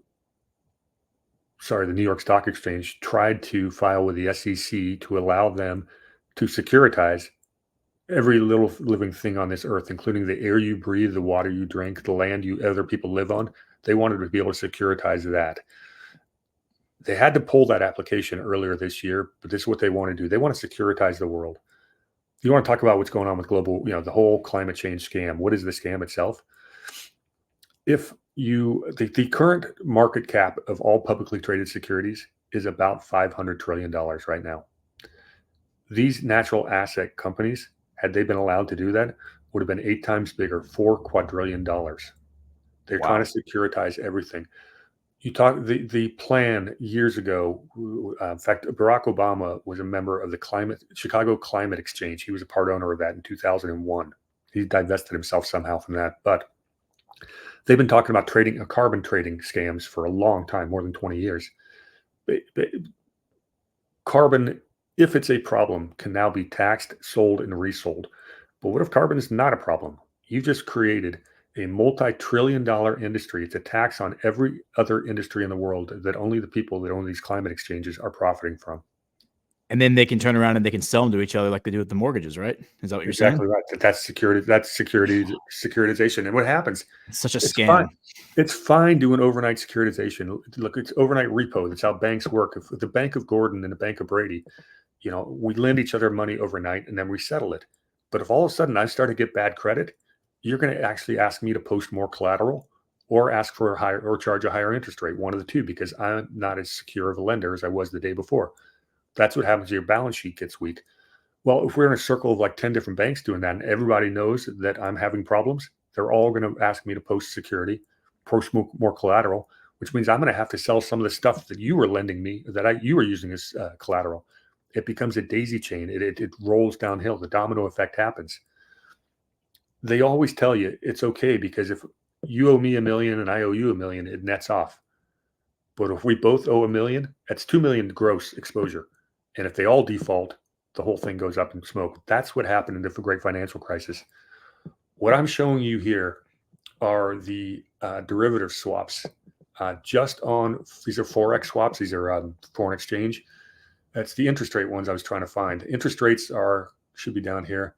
New York Stock Exchange tried to file with the SEC to allow them to securitize every little living thing on this earth, including the air you breathe, the water you drink, the land other people live on. They wanted to be able to securitize that. They had to pull that application earlier this year, but this is what they want to do. They want to securitize the world. You want to talk about what's going on with global, the whole climate change scam. What is the scam itself? If the current market cap of all publicly traded securities is about $500 trillion right now. These natural asset companies, had they been allowed to do that, would have been 8 times bigger, $4 quadrillion. They're trying to securitize everything. You talk the plan years ago. In fact, Barack Obama was a member of the Chicago Climate Exchange. He was a part owner of that in 2001. He divested himself somehow from that, but they've been talking about carbon trading scams for a long time, more than 20 years. Carbon, if it's a problem, can now be taxed, sold, and resold. But what if carbon is not a problem? You just created a multi-trillion-dollar industry. It's a tax on every other industry in the world that only the people that own these climate exchanges are profiting from. And then they can turn around and they can sell them to each other like they do with the mortgages, right? Is that what you're saying? Exactly right. That's securitization. And what happens? It's such a scam. It's fine doing overnight securitization. Look, it's overnight repo. That's how banks work. If the Bank of Gordon and the Bank of Brady, we lend each other money overnight and then we settle it. But if all of a sudden I start to get bad credit, you're going to actually ask me to post more collateral or ask for charge a higher interest rate, one of the two, because I'm not as secure of a lender as I was the day before. That's what happens. Your balance sheet gets weak. Well, if we're in a circle of like 10 different banks doing that and everybody knows that I'm having problems, they're all going to ask me to post security, post more collateral, which means I'm going to have to sell some of the stuff that you were lending me, that you were using as collateral. It becomes a daisy chain. It rolls downhill. The domino effect happens. They always tell you it's okay because if you owe me $1 million and I owe you $1 million, it nets off. But if we both owe $1 million, that's $2 million gross exposure. And if they all default, the whole thing goes up in smoke. That's what happened in the great financial crisis. What I'm showing you here are the derivative swaps. These are Forex swaps. These are foreign exchange. That's the interest rate ones I was trying to find. Interest rates should be down here.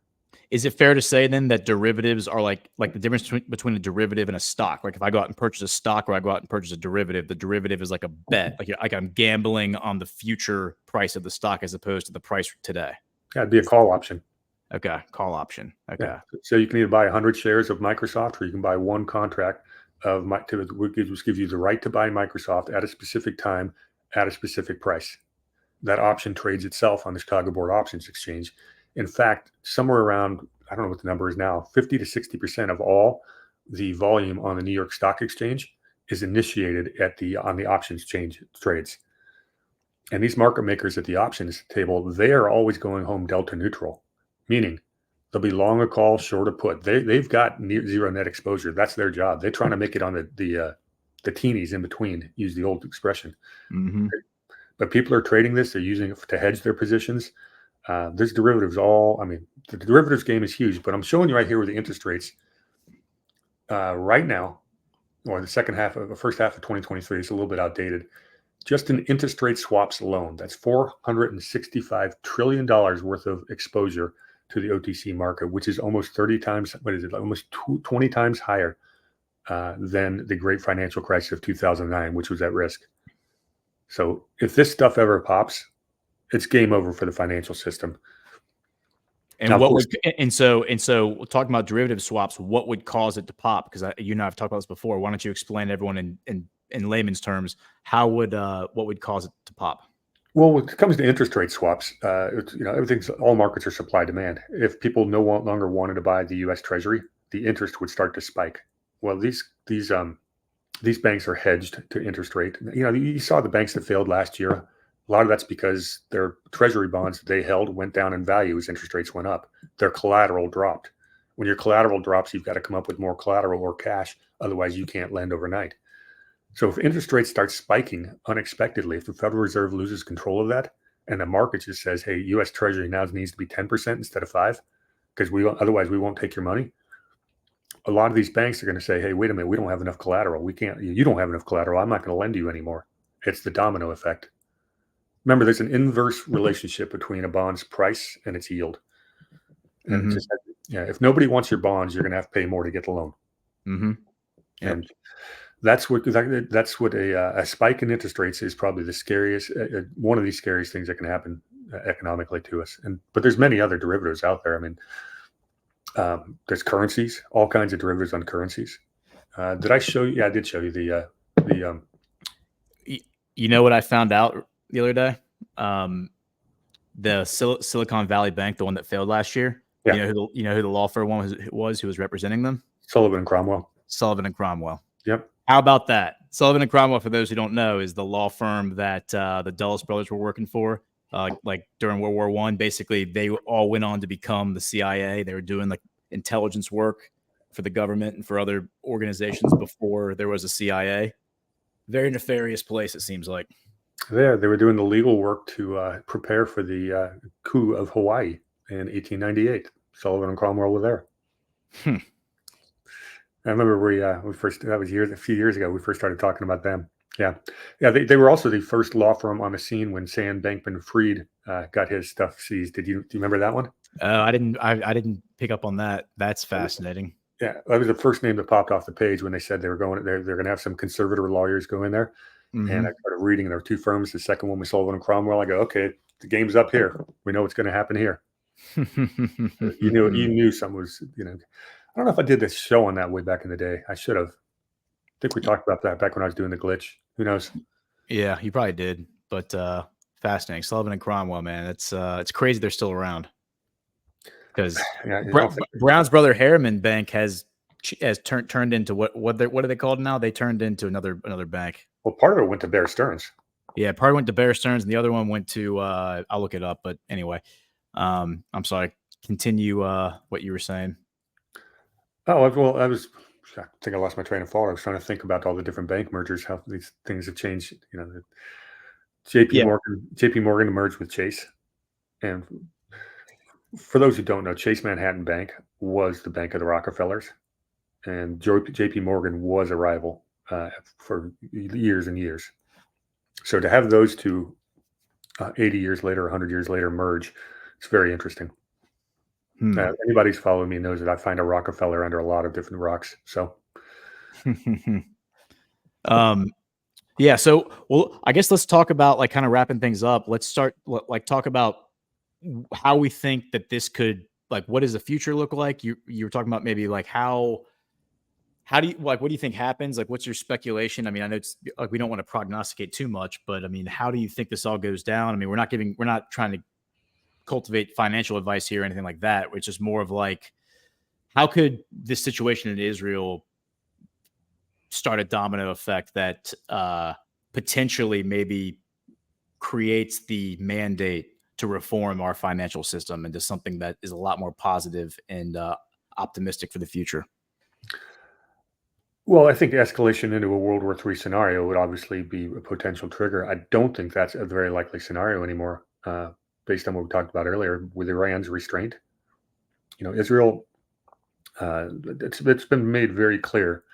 Is it fair to say then that derivatives are like the difference between a derivative and a stock? Like if I go out and purchase a stock or I go out and purchase a derivative, the derivative is like a bet. Like I'm gambling on the future price of the stock as opposed to the price today. Yeah, it'd be a call option. Okay, call option. Okay. Yeah. So you can either buy 100 shares of Microsoft or you can buy one contract which gives you the right to buy Microsoft at a specific time at a specific price. That option trades itself on the Chicago Board Options Exchange. In fact, somewhere around, I don't know what the number is now, 50 to 60% of all the volume on the New York Stock Exchange is initiated on the options change trades. And these market makers at the options table, they are always going home delta neutral, meaning They'll be long a call, short a put. They've got near zero net exposure. That's their job. They're trying to make it on the teenies in between. Use the old expression. Mm-hmm. But people are trading this. They're using it to hedge their positions. There's derivatives the derivatives game is huge, but I'm showing you right here with the interest rates right now, or the first half of 2023. It's a little bit outdated. Just in interest rate swaps alone, that's $465 trillion worth of exposure to the OTC market, which is almost 30 times, almost 20 times higher than the great financial crisis of 2009, which was at risk. So if this stuff ever pops, it's game over for the financial system. And now, so talking about derivative swaps, what would cause it to pop? Because I've talked about this before. Why don't you explain to everyone in layman's terms what would cause it to pop? Well, when it comes to interest rate swaps, all markets are supply demand. If people no longer wanted to buy the U.S. Treasury, the interest would start to spike. Well, these banks are hedged to interest rate. You saw the banks that failed last year. A lot of that's because their Treasury bonds that they held went down in value as interest rates went up. Their collateral dropped. When your collateral drops, you've got to come up with more collateral or cash. Otherwise, you can't lend overnight. So if interest rates start spiking unexpectedly, if the Federal Reserve loses control of that, and the market just says, "Hey, U.S. Treasury now needs to be 10% instead of 5%, because otherwise we won't take your money," a lot of these banks are going to say, "Hey, wait a minute, we don't have enough collateral. We can't. You don't have enough collateral. I'm not going to lend you anymore." It's the domino effect. Remember, there's an inverse relationship between a bond's price and its yield. And if nobody wants your bonds, you're going to have to pay more to get the loan. Mm-hmm. Yep. And that's what a spike in interest rates is probably the scariest, one of the scariest things that can happen economically to us. But there's many other derivatives out there. I mean, there's currencies, all kinds of derivatives on currencies. Did I show you? Yeah, I did show you the. You know what I found out the other day? The Silicon Valley Bank, the one that failed last year. Yeah. You know who the law firm was who was representing them? Sullivan and Cromwell. Sullivan and Cromwell. Yep. How about that? Sullivan and Cromwell, for those who don't know, is the law firm that the Dulles brothers were working for, like during World War I. Basically, they all went on to become the CIA. They were doing like intelligence work for the government and for other organizations before there was a CIA. Very nefarious place, it seems like. Yeah, they were doing the legal work to prepare for the coup of Hawaii in 1898. Sullivan and Cromwell were there. I remember we first, that was a few years ago, we first started talking about them. Yeah. They were also the first law firm on the scene when Sam Bankman-Fried got his stuff seized. Do you remember that one? I didn't pick up on that. That's fascinating. Yeah, that was the first name that popped off the page when they said they're going to have some conservative lawyers go in there. Mm-hmm. And I started reading there were two firms. The second one was Sullivan and Cromwell. I go, okay, the game's up here. We know what's going to happen here. You knew something was, I don't know if I did this show on that way back in the day. I should have. I think we talked about that back when I was doing the glitch. Who knows? Yeah, you probably did. But fascinating. Sullivan and Cromwell, man. It's crazy they're still around. Because Brown's Brother Harriman Bank has turned into what are they called now? They turned into another bank. Well, part of it went to Bear Stearns. Yeah, part went to Bear Stearns, and the other one went to I'll look it up. But anyway, I'm sorry. Continue what you were saying. Oh well, I think I lost my train of thought. I was trying to think about all the different bank mergers, how these things have changed. JP Morgan merged with Chase, and for those who don't know, Chase Manhattan Bank was the bank of the Rockefellers, and JP Morgan was a rival for years and years. So to have those two 80 years later, 100 years later merge, it's very interesting. Anybody who's followed me knows that I find a Rockefeller under a lot of different rocks. So, yeah. So, well, I guess let's talk about kind of wrapping things up. Let's start talk about how we think that this could what does the future look like? You were talking about maybe how do you what do you think happens? What's your speculation? I mean, I know it's we don't want to prognosticate too much, but I mean, how do you think this all goes down? I mean, we're not trying to cultivate financial advice here or anything like that. It's just more of how could this situation in Israel start a domino effect that potentially maybe creates the mandate to reform our financial system into something that is a lot more positive and optimistic for the future? Well, I think escalation into a World War III scenario would obviously be a potential trigger. I don't think that's a very likely scenario anymore, based on what we talked about earlier with Iran's restraint. Israel, it's been made very clear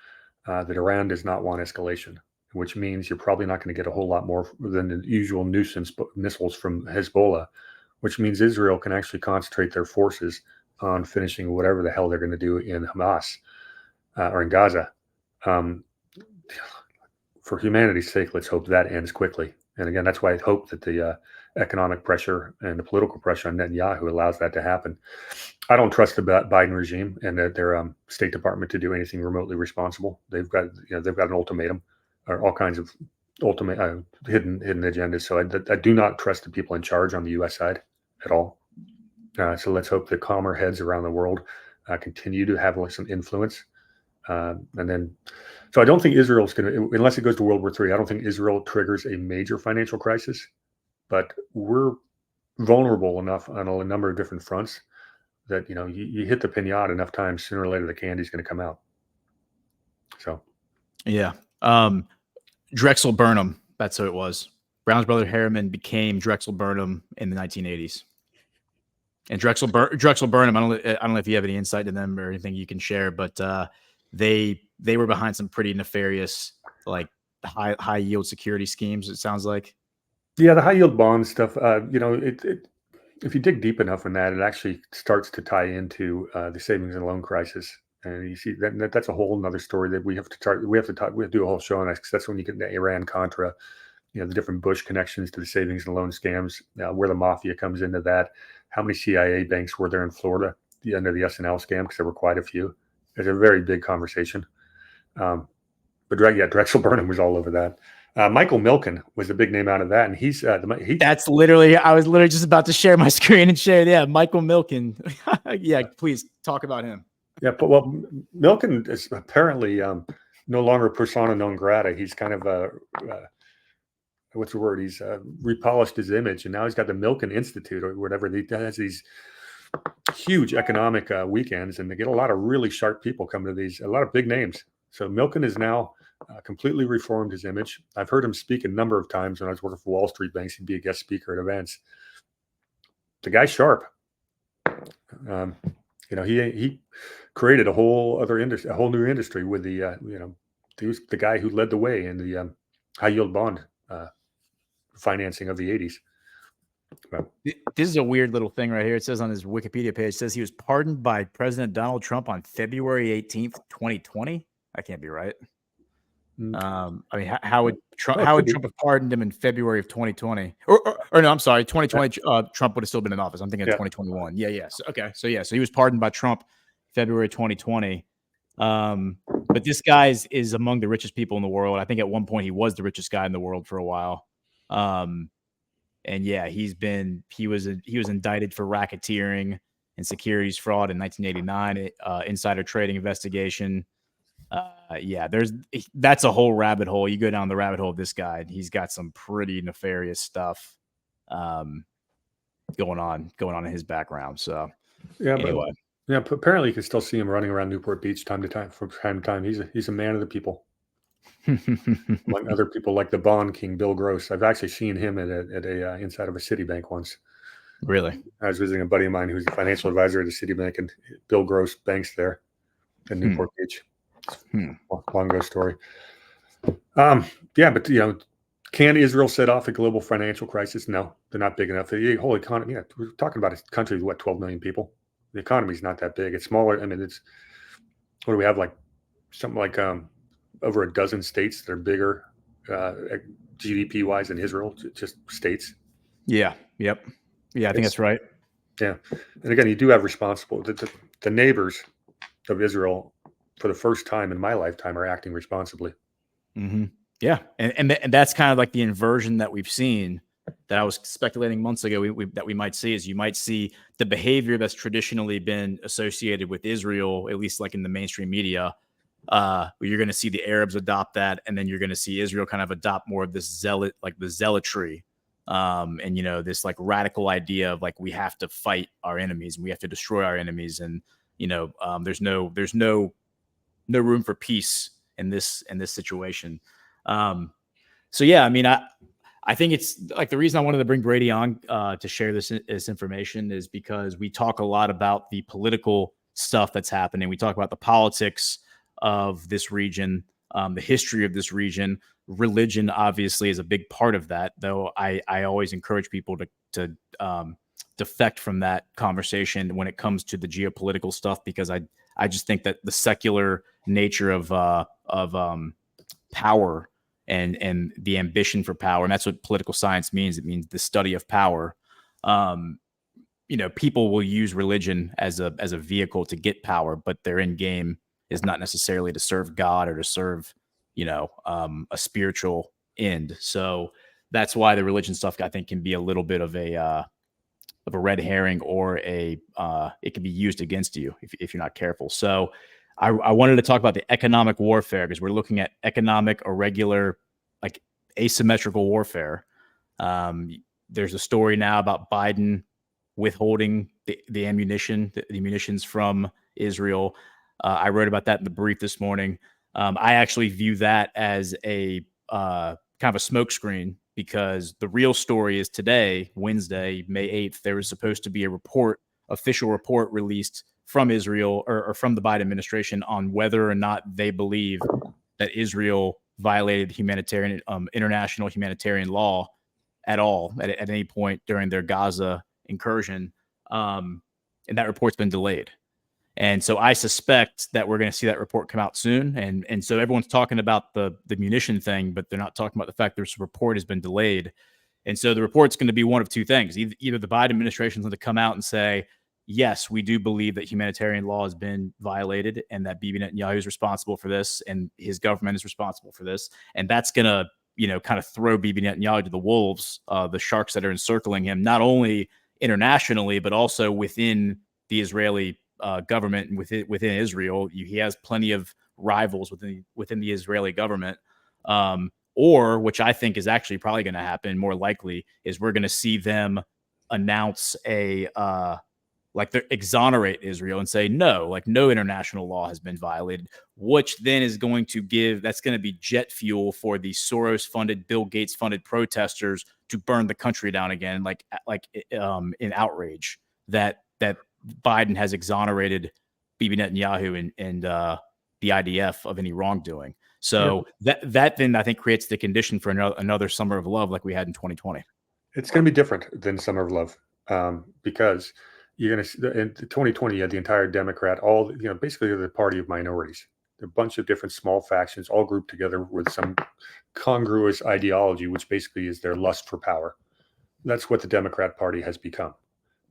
that Iran does not want escalation, which means you're probably not going to get a whole lot more than the usual nuisance missiles from Hezbollah, which means Israel can actually concentrate their forces on finishing whatever the hell they're going to do in Hamas or in Gaza. For humanity's sake, let's hope that ends quickly. And again, that's why I hope that the economic pressure and the political pressure on Netanyahu allows that to happen. I don't trust the Biden regime and their State Department to do anything remotely responsible. They've got an ultimatum or all kinds of hidden agendas. So I do not trust the people in charge on the U.S. side at all. So let's hope the calmer heads around the world continue to have some influence. So I don't think Israel's going to, unless it goes to World War III, I don't think Israel triggers a major financial crisis, but we're vulnerable enough on a number of different fronts that, you hit the pinata enough times, sooner or later, the candy's going to come out. So. Yeah. Drexel Burnham. That's who it was. Brown's brother Harriman became Drexel Burnham in the 1980s. And Drexel Burnham, I don't know if you have any insight to them or anything you can share, but they were behind some pretty nefarious, like high yield security schemes. It sounds like. Yeah, the high yield bond stuff. If you dig deep enough in that, it actually starts to tie into the savings and loan crisis. And you see that's a whole another story that we have to do a whole show on that, because that's when you get into Iran Contra, the different Bush connections to the savings and loan scams, where the mafia comes into that. How many CIA banks were there in Florida under the SNL scam? Because there were quite a few. It's a very big conversation. But Drexel Burnham was all over that. Michael Milken was the big name out of that, and he's that's literally. I was literally just about to share my screen and share. Yeah, Michael Milken. Yeah, please talk about him. Yeah, but Milken is apparently no longer persona non grata. He's kind of what's the word? He's repolished his image, and now he's got the Milken Institute or whatever. He has these huge economic weekends, and they get a lot of really sharp people coming to these. A lot of big names. So Milken is now completely reformed his image. I've heard him speak a number of times when I was working for Wall Street banks. He'd be a guest speaker at events. The guy's sharp. He created a whole other industry, a whole new industry with the he was the guy who led the way in the high yield bond financing of the 80s. Well, this is a weird little thing right here. It says on his Wikipedia page, it says he was pardoned by President Donald Trump on February 18th, 2020. That can't be right. How would Trump have pardoned him in February of 2020? Or no, I'm sorry, 2020. Trump would have still been in office. I'm thinking of 2021. Yeah. So he was pardoned by Trump February 2020. But this guy is among the richest people in the world. I think at one point he was the richest guy in the world for a while. And yeah, he was indicted for racketeering and securities fraud in 1989, insider trading investigation. That's a whole rabbit hole. You go down the rabbit hole of this guy, and he's got some pretty nefarious stuff going on in his background. So anyway. But apparently you can still see him running around Newport Beach from time to time. He's a man of the people. Among other people like the bond king, Bill Gross. I've actually seen him at a inside of a Citibank once. Really? I was visiting a buddy of mine who's a financial advisor at a Citibank, and Bill Gross banks there in Newport Beach. Long ago story. But can Israel set off a global financial crisis? No, they're not big enough. The whole economy. Yeah, we're talking about a country with 12 million people. The economy is not that big. It's smaller. I mean, it's what do we have? Like something like over a dozen states that are bigger GDP wise than Israel. Just states. Yeah. Yep. Yeah, I think that's right. Yeah, and again, you do have responsible. The neighbors of Israel, for the first time in my lifetime, are acting responsibly. Mm-hmm. Yeah, and that's kind of like the inversion that we've seen, that I was speculating months ago that we might see, is you might see the behavior that's traditionally been associated with Israel, at least like in the mainstream media. You're going to see the Arabs adopt that, and then you're going to see Israel kind of adopt more of this zealotry And, you know, this like radical idea of like, we have to fight our enemies and we have to destroy our enemies. And, you know, there's no room for peace in this situation. So, yeah, I mean, I think it's like the reason I wanted to bring Brady on to share this information is because we talk a lot about the political stuff that's happening. We talk about the politics of this region, the history of this region. Religion obviously is a big part of that, though I always encourage people to defect from that conversation when it comes to the geopolitical stuff, because I just think that the secular nature of power and the ambition for power, and that's what political science means. It means the study of power. You know, people will use religion as a vehicle to get power, but their end game is not necessarily to serve God or to serve, you know, a spiritual end. So that's why the religion stuff, I think, can be a little bit of a red herring, or it can be used against you if you're not careful. So I wanted to talk about the economic warfare, because we're looking at economic, irregular, like asymmetrical warfare. There's a story now about Biden withholding the ammunition, the munitions from Israel. I wrote about that in the brief this morning. I actually view that as a kind of a smokescreen, because the real story is today, Wednesday, May 8th, there was supposed to be a official report released from Israel or from the Biden administration on whether or not they believe that Israel violated international humanitarian law at all at any point during their Gaza incursion. And that report's been delayed. And so I suspect that we're going to see that report come out soon. And so everyone's talking about the munition thing, but they're not talking about the fact that this report has been delayed. And so the report's going to be one of two things. Either the Biden administration is going to come out and say, yes, we do believe that humanitarian law has been violated and that Bibi Netanyahu is responsible for this and his government is responsible for this. And that's going to, you know, kind of throw Bibi Netanyahu to the wolves, the sharks that are encircling him, not only internationally, but also within the Israeli government and within Israel. He has plenty of rivals within the Israeli government. Or, which I think is actually probably going to happen, more likely, is we're going to see them announce like they exonerate Israel and say, no, like no international law has been violated, which then is going to that's going to be jet fuel for the Soros funded, Bill Gates funded protesters to burn the country down again, like in outrage that Biden has exonerated Bibi Netanyahu and the IDF of any wrongdoing. So that then I think creates the condition for another summer of love like we had in 2020. It's going to be different than summer of love because you're going to, in 2020, you had the entire Democrat, basically the party of minorities, a bunch of different small factions all grouped together with some congruous ideology, which basically is their lust for power. That's what the Democrat Party has become.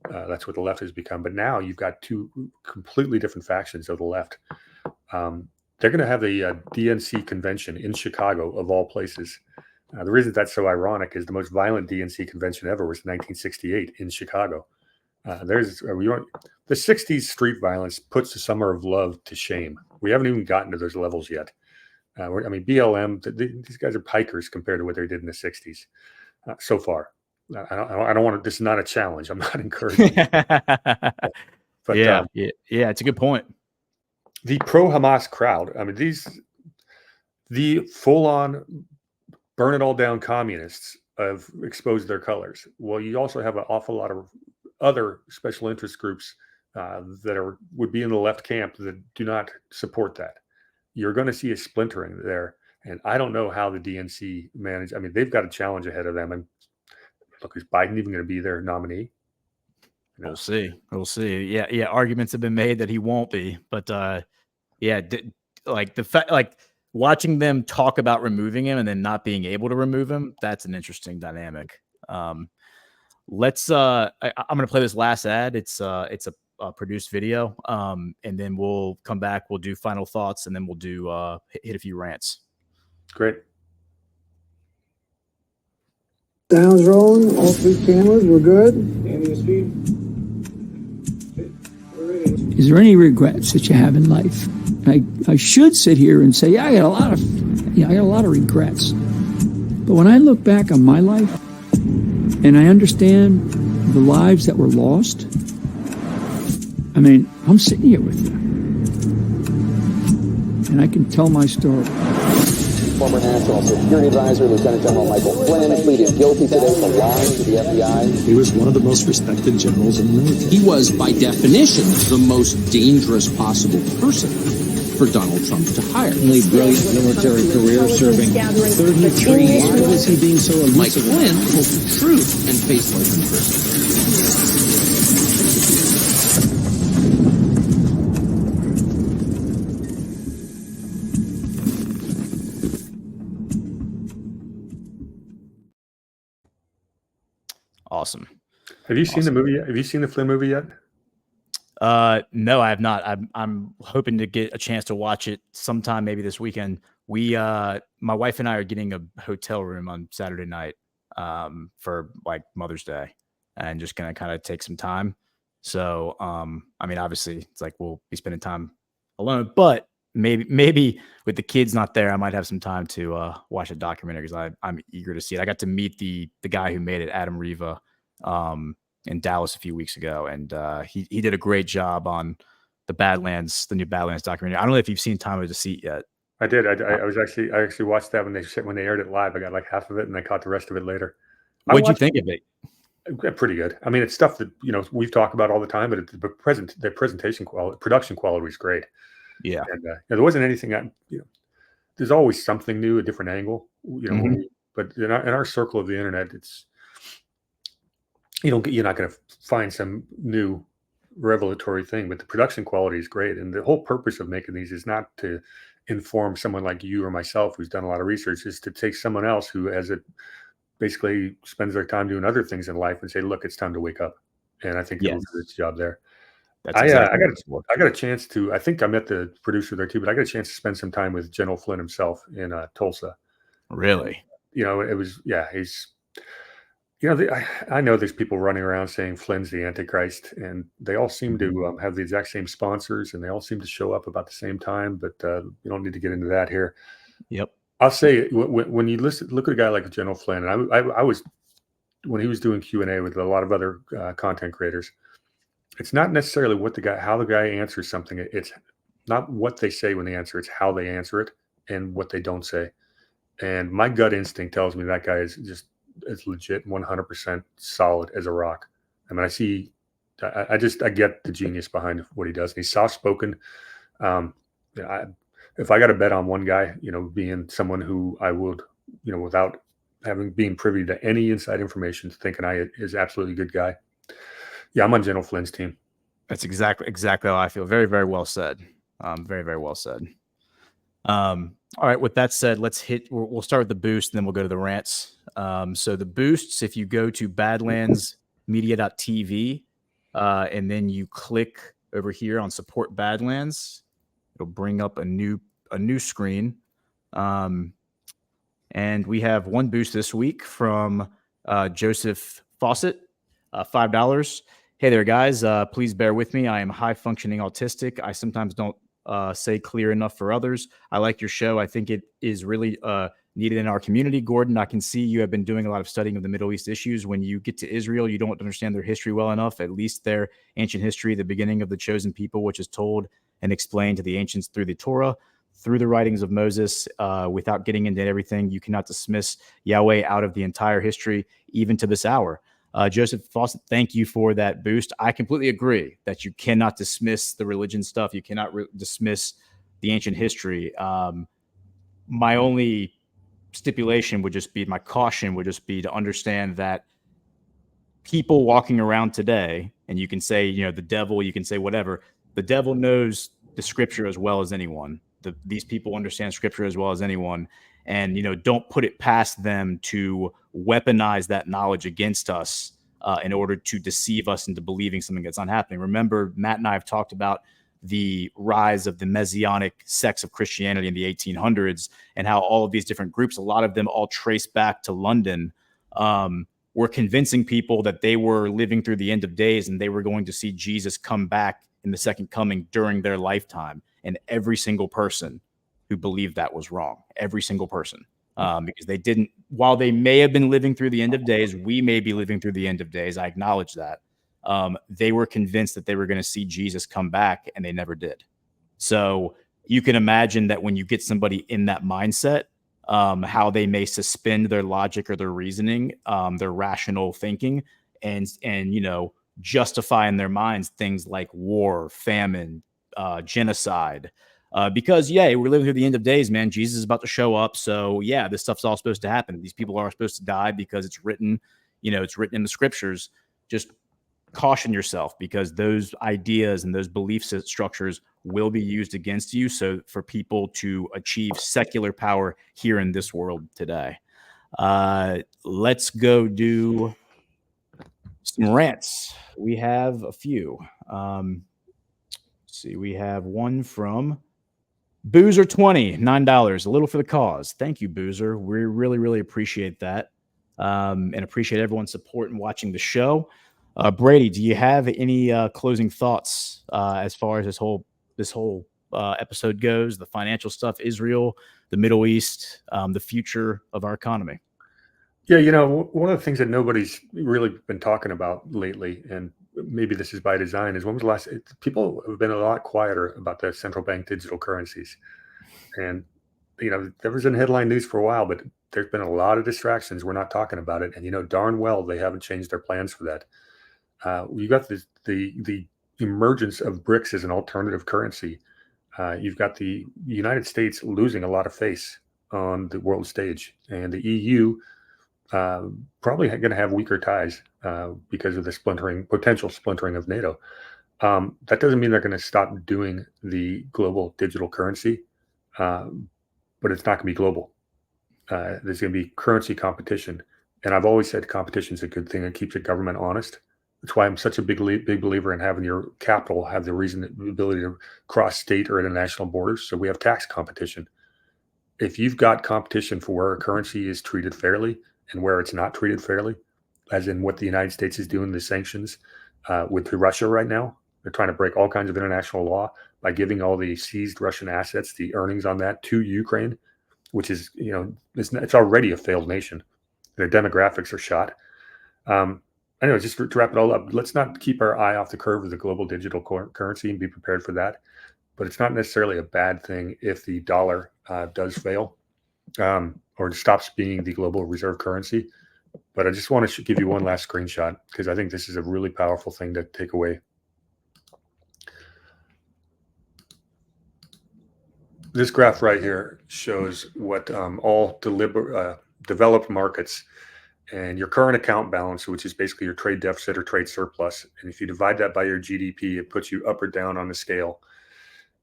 That's what the left has become. But now you've got two completely different factions of the left. They're going to have a DNC convention in Chicago, of all places. The reason that's so ironic is the most violent DNC convention ever was 1968 in Chicago. The 60s street violence puts the summer of love to shame. We haven't even gotten to those levels yet. BLM, these guys are pikers compared to what they did in the 60s so far. I don't want to, this is not a challenge. I'm not encouraging. But yeah, it's a good point. The pro-Hamas crowd, the full-on burn it all down communists have exposed their colors. Well, you also have an awful lot of other special interest groups that would be in the left camp that do not support that. You're going to see a splintering there. And I don't know how the DNC manage. They've got a challenge ahead of them. And look, is Biden even going to be their nominee? We'll see. Yeah. Arguments have been made that he won't be, but like the fact, like watching them talk about removing him and then not being able to remove him, that's an interesting dynamic. I'm going to play this last ad. It's a produced video. And then we'll come back. We'll do final thoughts and then we'll do hit a few rants. Great. Sounds rolling. All three cameras. We're good. Standing speed. Is there any regrets that you have in life? I should sit here and say, I got a lot of regrets. But when I look back on my life, And I understand the lives that were lost. I mean, I'm sitting here with you. And I can tell my story. Former National Security Advisor, Lieutenant General Michael Flynn, pleaded guilty today for lying to the FBI. He was one of the most respected generals in the military. He was, by definition, the most dangerous possible person for Donald Trump to hire. Really brilliant military career, serving 33 years. Why was he being so elusive? Mike Flynn told the truth and faced life in prison. Awesome. Have you seen the movie yet? Have you seen the Flynn movie yet? No, I have not. I'm hoping to get a chance to watch it sometime, maybe this weekend. My wife and I are getting a hotel room on Saturday night, for like Mother's Day, and just gonna kind of take some time. So, I mean, obviously it's like, we'll be spending time alone, but maybe with the kids not there, I might have some time to, watch a documentary, because I'm eager to see it. I got to meet the guy who made it, Adam Riva, in Dallas a few weeks ago, and he did a great job on the Badlands, the new Badlands documentary. I don't know if you've seen Time of Deceit yet. I did. I actually watched that when they aired it live. I got like half of it, and I caught the rest of it later. What'd you think of it? Pretty good. I mean, it's stuff that we've talked about all the time, but the presentation quality, production quality is great. Yeah, and there wasn't anything. There's always something new, a different angle. But in our circle of the internet, it's you're not going to find some new revelatory thing, but the production quality is great. And the whole purpose of making these is not to inform someone like you or myself who's done a lot of research, is to take someone else who basically spends their time doing other things in life and say, look, it's time to wake up. And I think it'll do its job there. That's exactly I got a chance to, I think I met the producer there too, but I got a chance to spend some time with General Flynn himself in Tulsa. Really? It was, he's, I know there's people running around saying Flynn's the Antichrist, and they all seem to have the exact same sponsors, and they all seem to show up about the same time, but you don't need to get into that here. Yep. I'll say, when you look at a guy like General Flynn, and I was, when he was doing Q&A with a lot of other content creators, it's not necessarily how the guy answers something. It's not what they say when they answer, it's how they answer it and what they don't say. And my gut instinct tells me that guy is just as legit, 100% solid as a rock. I mean, I get the genius behind what he does. And he's soft-spoken. If I got to bet on one guy, being someone who I would, without being privy to any inside information, thinking is absolutely a good guy. Yeah, I'm on General Flynn's team. That's exactly how I feel. Very, very well said. Very, very well said. All right. With that said, we'll start with the boost, and then we'll go to the rants. So the boosts, if you go to badlandsmedia.tv, and then you click over here on support Badlands, it'll bring up a new screen. And we have one boost this week from Joseph Fawcett, $5. Hey there, guys. Please bear with me. I am high functioning autistic. I sometimes don't say clear enough for others. I like your show. I think it is really needed in our community. Gordon, I can see you have been doing a lot of studying of the Middle East issues. When you get to Israel, you don't understand their history well enough, at least their ancient history, the beginning of the chosen people, which is told and explained to the ancients through the Torah, through the writings of Moses. Without getting into everything, you cannot dismiss Yahweh out of the entire history, even to this hour. Joseph Fawcett, thank you for that boost. I completely agree that you cannot dismiss the religion stuff. You cannot dismiss the ancient history. My only stipulation would just be, my caution would just be to understand that people walking around today, and you can say, the devil, you can say whatever, the devil knows the scripture as well as anyone. These people understand scripture as well as anyone. And, don't put it past them to weaponize that knowledge against us in order to deceive us into believing something that's not happening. Remember, Matt and I have talked about the rise of the Messianic sects of Christianity in the 1800s, and how all of these different groups, a lot of them all trace back to London, were convincing people that they were living through the end of days and they were going to see Jesus come back in the second coming during their lifetime. And every single person who believed that was wrong, every single person, because they didn't while they may have been living through the end of days, we may be living through the end of days. I acknowledge that. They were convinced that they were going to see Jesus come back, and they never did. So you can imagine that when you get somebody in that mindset, how they may suspend their logic or their reasoning, their rational thinking, and justify in their minds things like war, famine, genocide. Because we're living through the end of days, man. Jesus is about to show up. So this stuff's all supposed to happen. These people are supposed to die because it's written, it's written in the scriptures. Just caution yourself, because those ideas and those belief structures will be used against you. So for people to achieve secular power here in this world today, let's go do some rants. We have a few. Let's see, we have one from Boozer20, $9, a little for the cause. Thank you, Boozer. We really, really appreciate that, and appreciate everyone's support and watching the show. Brady, do you have any closing thoughts as far as this whole episode goes? The financial stuff, Israel, the Middle East, the future of our economy. Yeah, one of the things that nobody's really been talking about lately, and maybe this is by design, is when was the last? People have been a lot quieter about the central bank digital currencies, and there was in headline news for a while, but there's been a lot of distractions. We're not talking about it, and darn well they haven't changed their plans for that. You got the emergence of BRICS as an alternative currency. You've got the United States losing a lot of face on the world stage, and the EU probably going to have weaker ties because of the potential splintering of NATO. That doesn't mean they're going to stop doing the global digital currency, but it's not going to be global. There's going to be currency competition, and I've always said competition is a good thing. It keeps the government honest. That's why I'm such a big believer in having your capital have the ability to cross state or international borders. So we have tax competition. If you've got competition for where a currency is treated fairly and where it's not treated fairly, as in what the United States is doing, the sanctions with Russia right now, they're trying to break all kinds of international law by giving all the seized Russian assets, the earnings on that, to Ukraine, which is, it's already a failed nation. Their demographics are shot. Anyway, just to wrap it all up, let's not keep our eye off the curve of the global digital currency and be prepared for that. But it's not necessarily a bad thing if the dollar does fail or stops being the global reserve currency. But I just want to give you one last screenshot because I think this is a really powerful thing to take away. This graph right here shows what all developed markets and your current account balance, which is basically your trade deficit or trade surplus. And if you divide that by your GDP, it puts you up or down on the scale.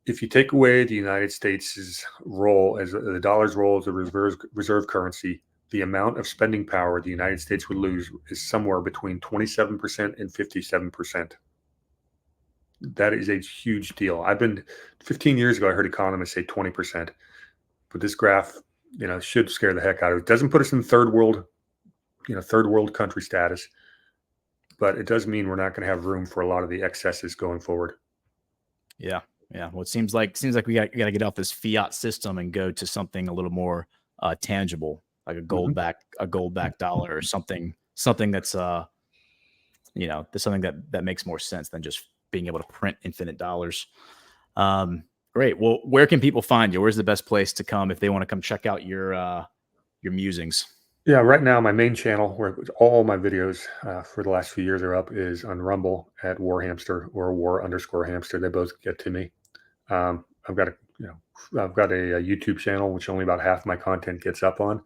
If you take away the United States' role as the dollar's role as a reserve currency, the amount of spending power the United States would lose is somewhere between 27% and 57%. That is a huge deal. 15 years ago, I heard economists say 20%, but this graph, should scare the heck out of it. It doesn't put us in third world country status, but it does mean we're not going to have room for a lot of the excesses going forward. Yeah. Well, it seems like we got to get off this fiat system and go to something a little more tangible, like a gold back dollar or something that's there's something that makes more sense than just being able to print infinite dollars. Great. Well, where can people find you? Where's the best place to come if they want to come check out your musings? Yeah, right now my main channel where all my videos for the last few years are up is on Rumble at Warhamster or War_Hamster. They both get to me. I've got a YouTube channel which only about half my content gets up on,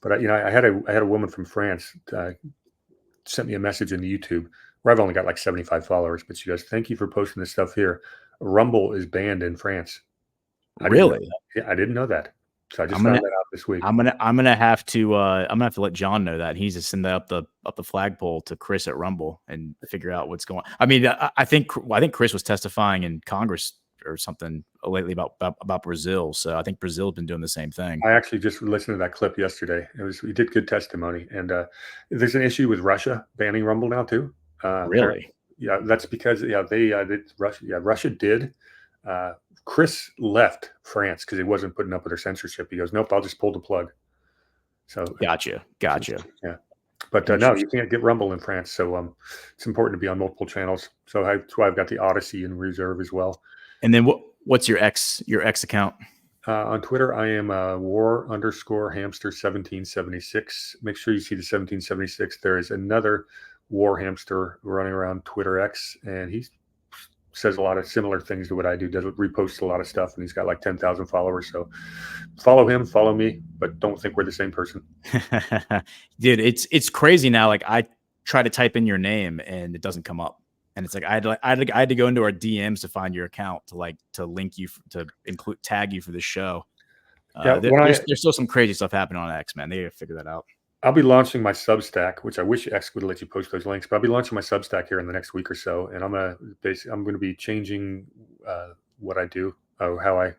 but I had a woman from France sent me a message in YouTube where I've only got like 75 followers, but she goes, "Thank you for posting this stuff here. Rumble is banned in France." Really? I didn't know that. So I just found that out this week. I'm gonna have to let John know that. He's just send that up the flagpole to Chris at Rumble and figure out what's going on. I mean, I think Chris was testifying in Congress or something lately about Brazil. So I think Brazil's been doing the same thing. I actually just listened to that clip yesterday. He did good testimony, and there's an issue with Russia banning Rumble now too. Really? Yeah, that's because Russia did. Chris left France because he wasn't putting up with their censorship. He goes, "Nope, I'll just pull the plug." So Gotcha. yeah. But no, you can't get Rumble in France, so it's important to be on multiple channels. So that's why I've got the Odyssey in reserve as well. And then what's your X account? On Twitter, I am war_hamster1776. Make sure you see the 1776. There is another war hamster running around Twitter X, and he says a lot of similar things to what I do. Does reposts a lot of stuff, and he's got like 10,000 followers. So follow him, follow me, but don't think we're the same person. Dude, it's crazy now. Like I try to type in your name and it doesn't come up. And it's like I had to go into our DMs to find your account to link you to tag you for the show. There's still some crazy stuff happening on X, man. They gotta figure that out. I'll be launching my Substack, which I wish X would let you post those links, but I'll be launching my Substack here in the next week or so, and I'm gonna be changing what I do, how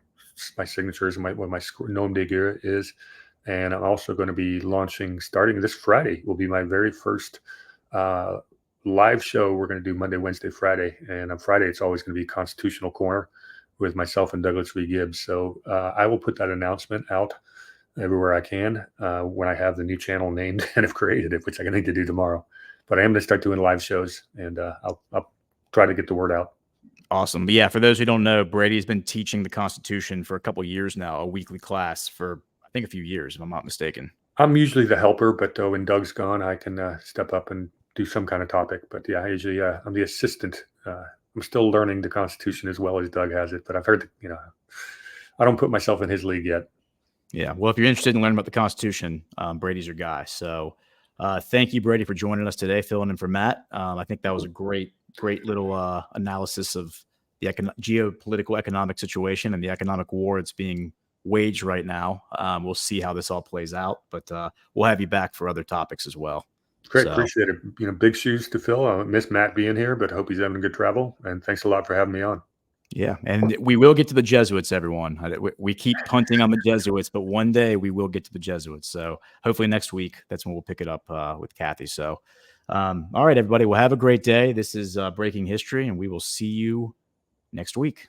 my signatures and what my nom de guerre is, and I'm also going to be launching starting this Friday. Will be my very first live show. We're going to do Monday, Wednesday, Friday, and on Friday it's always going to be Constitutional Corner with myself and Douglas V. Gibbs. So I will put that announcement out everywhere I can when I have the new channel named and have created it, which I need to do tomorrow. But I am going to start doing live shows, and I'll try to get the word out. Awesome. But yeah, for those who don't know, Brady's been teaching the Constitution for a couple of years now, a weekly class for I think a few years, if I'm not mistaken. I'm usually the helper, but when Doug's gone, I can step up and do some kind of topic. But yeah, usually I'm the assistant. I'm still learning the Constitution as well as Doug has it, but I've heard, I don't put myself in his league yet. Yeah. Well, if you're interested in learning about the Constitution, Brady's your guy. So thank you, Brady, for joining us today, filling in for Matt. I think that was a great little analysis of the geopolitical economic situation and the economic war that's being waged right now. We'll see how this all plays out, but we'll have you back for other topics as well. Great. So, appreciate it. Big shoes to fill. I miss Matt being here, but hope he's having a good travel. And thanks a lot for having me on. Yeah. And we will get to the Jesuits, everyone. We keep punting on the Jesuits, but one day we will get to the Jesuits. So hopefully next week, that's when we'll pick it up with Kathy. So, all right, everybody. Well, have a great day. This is Breaking History, and we will see you next week.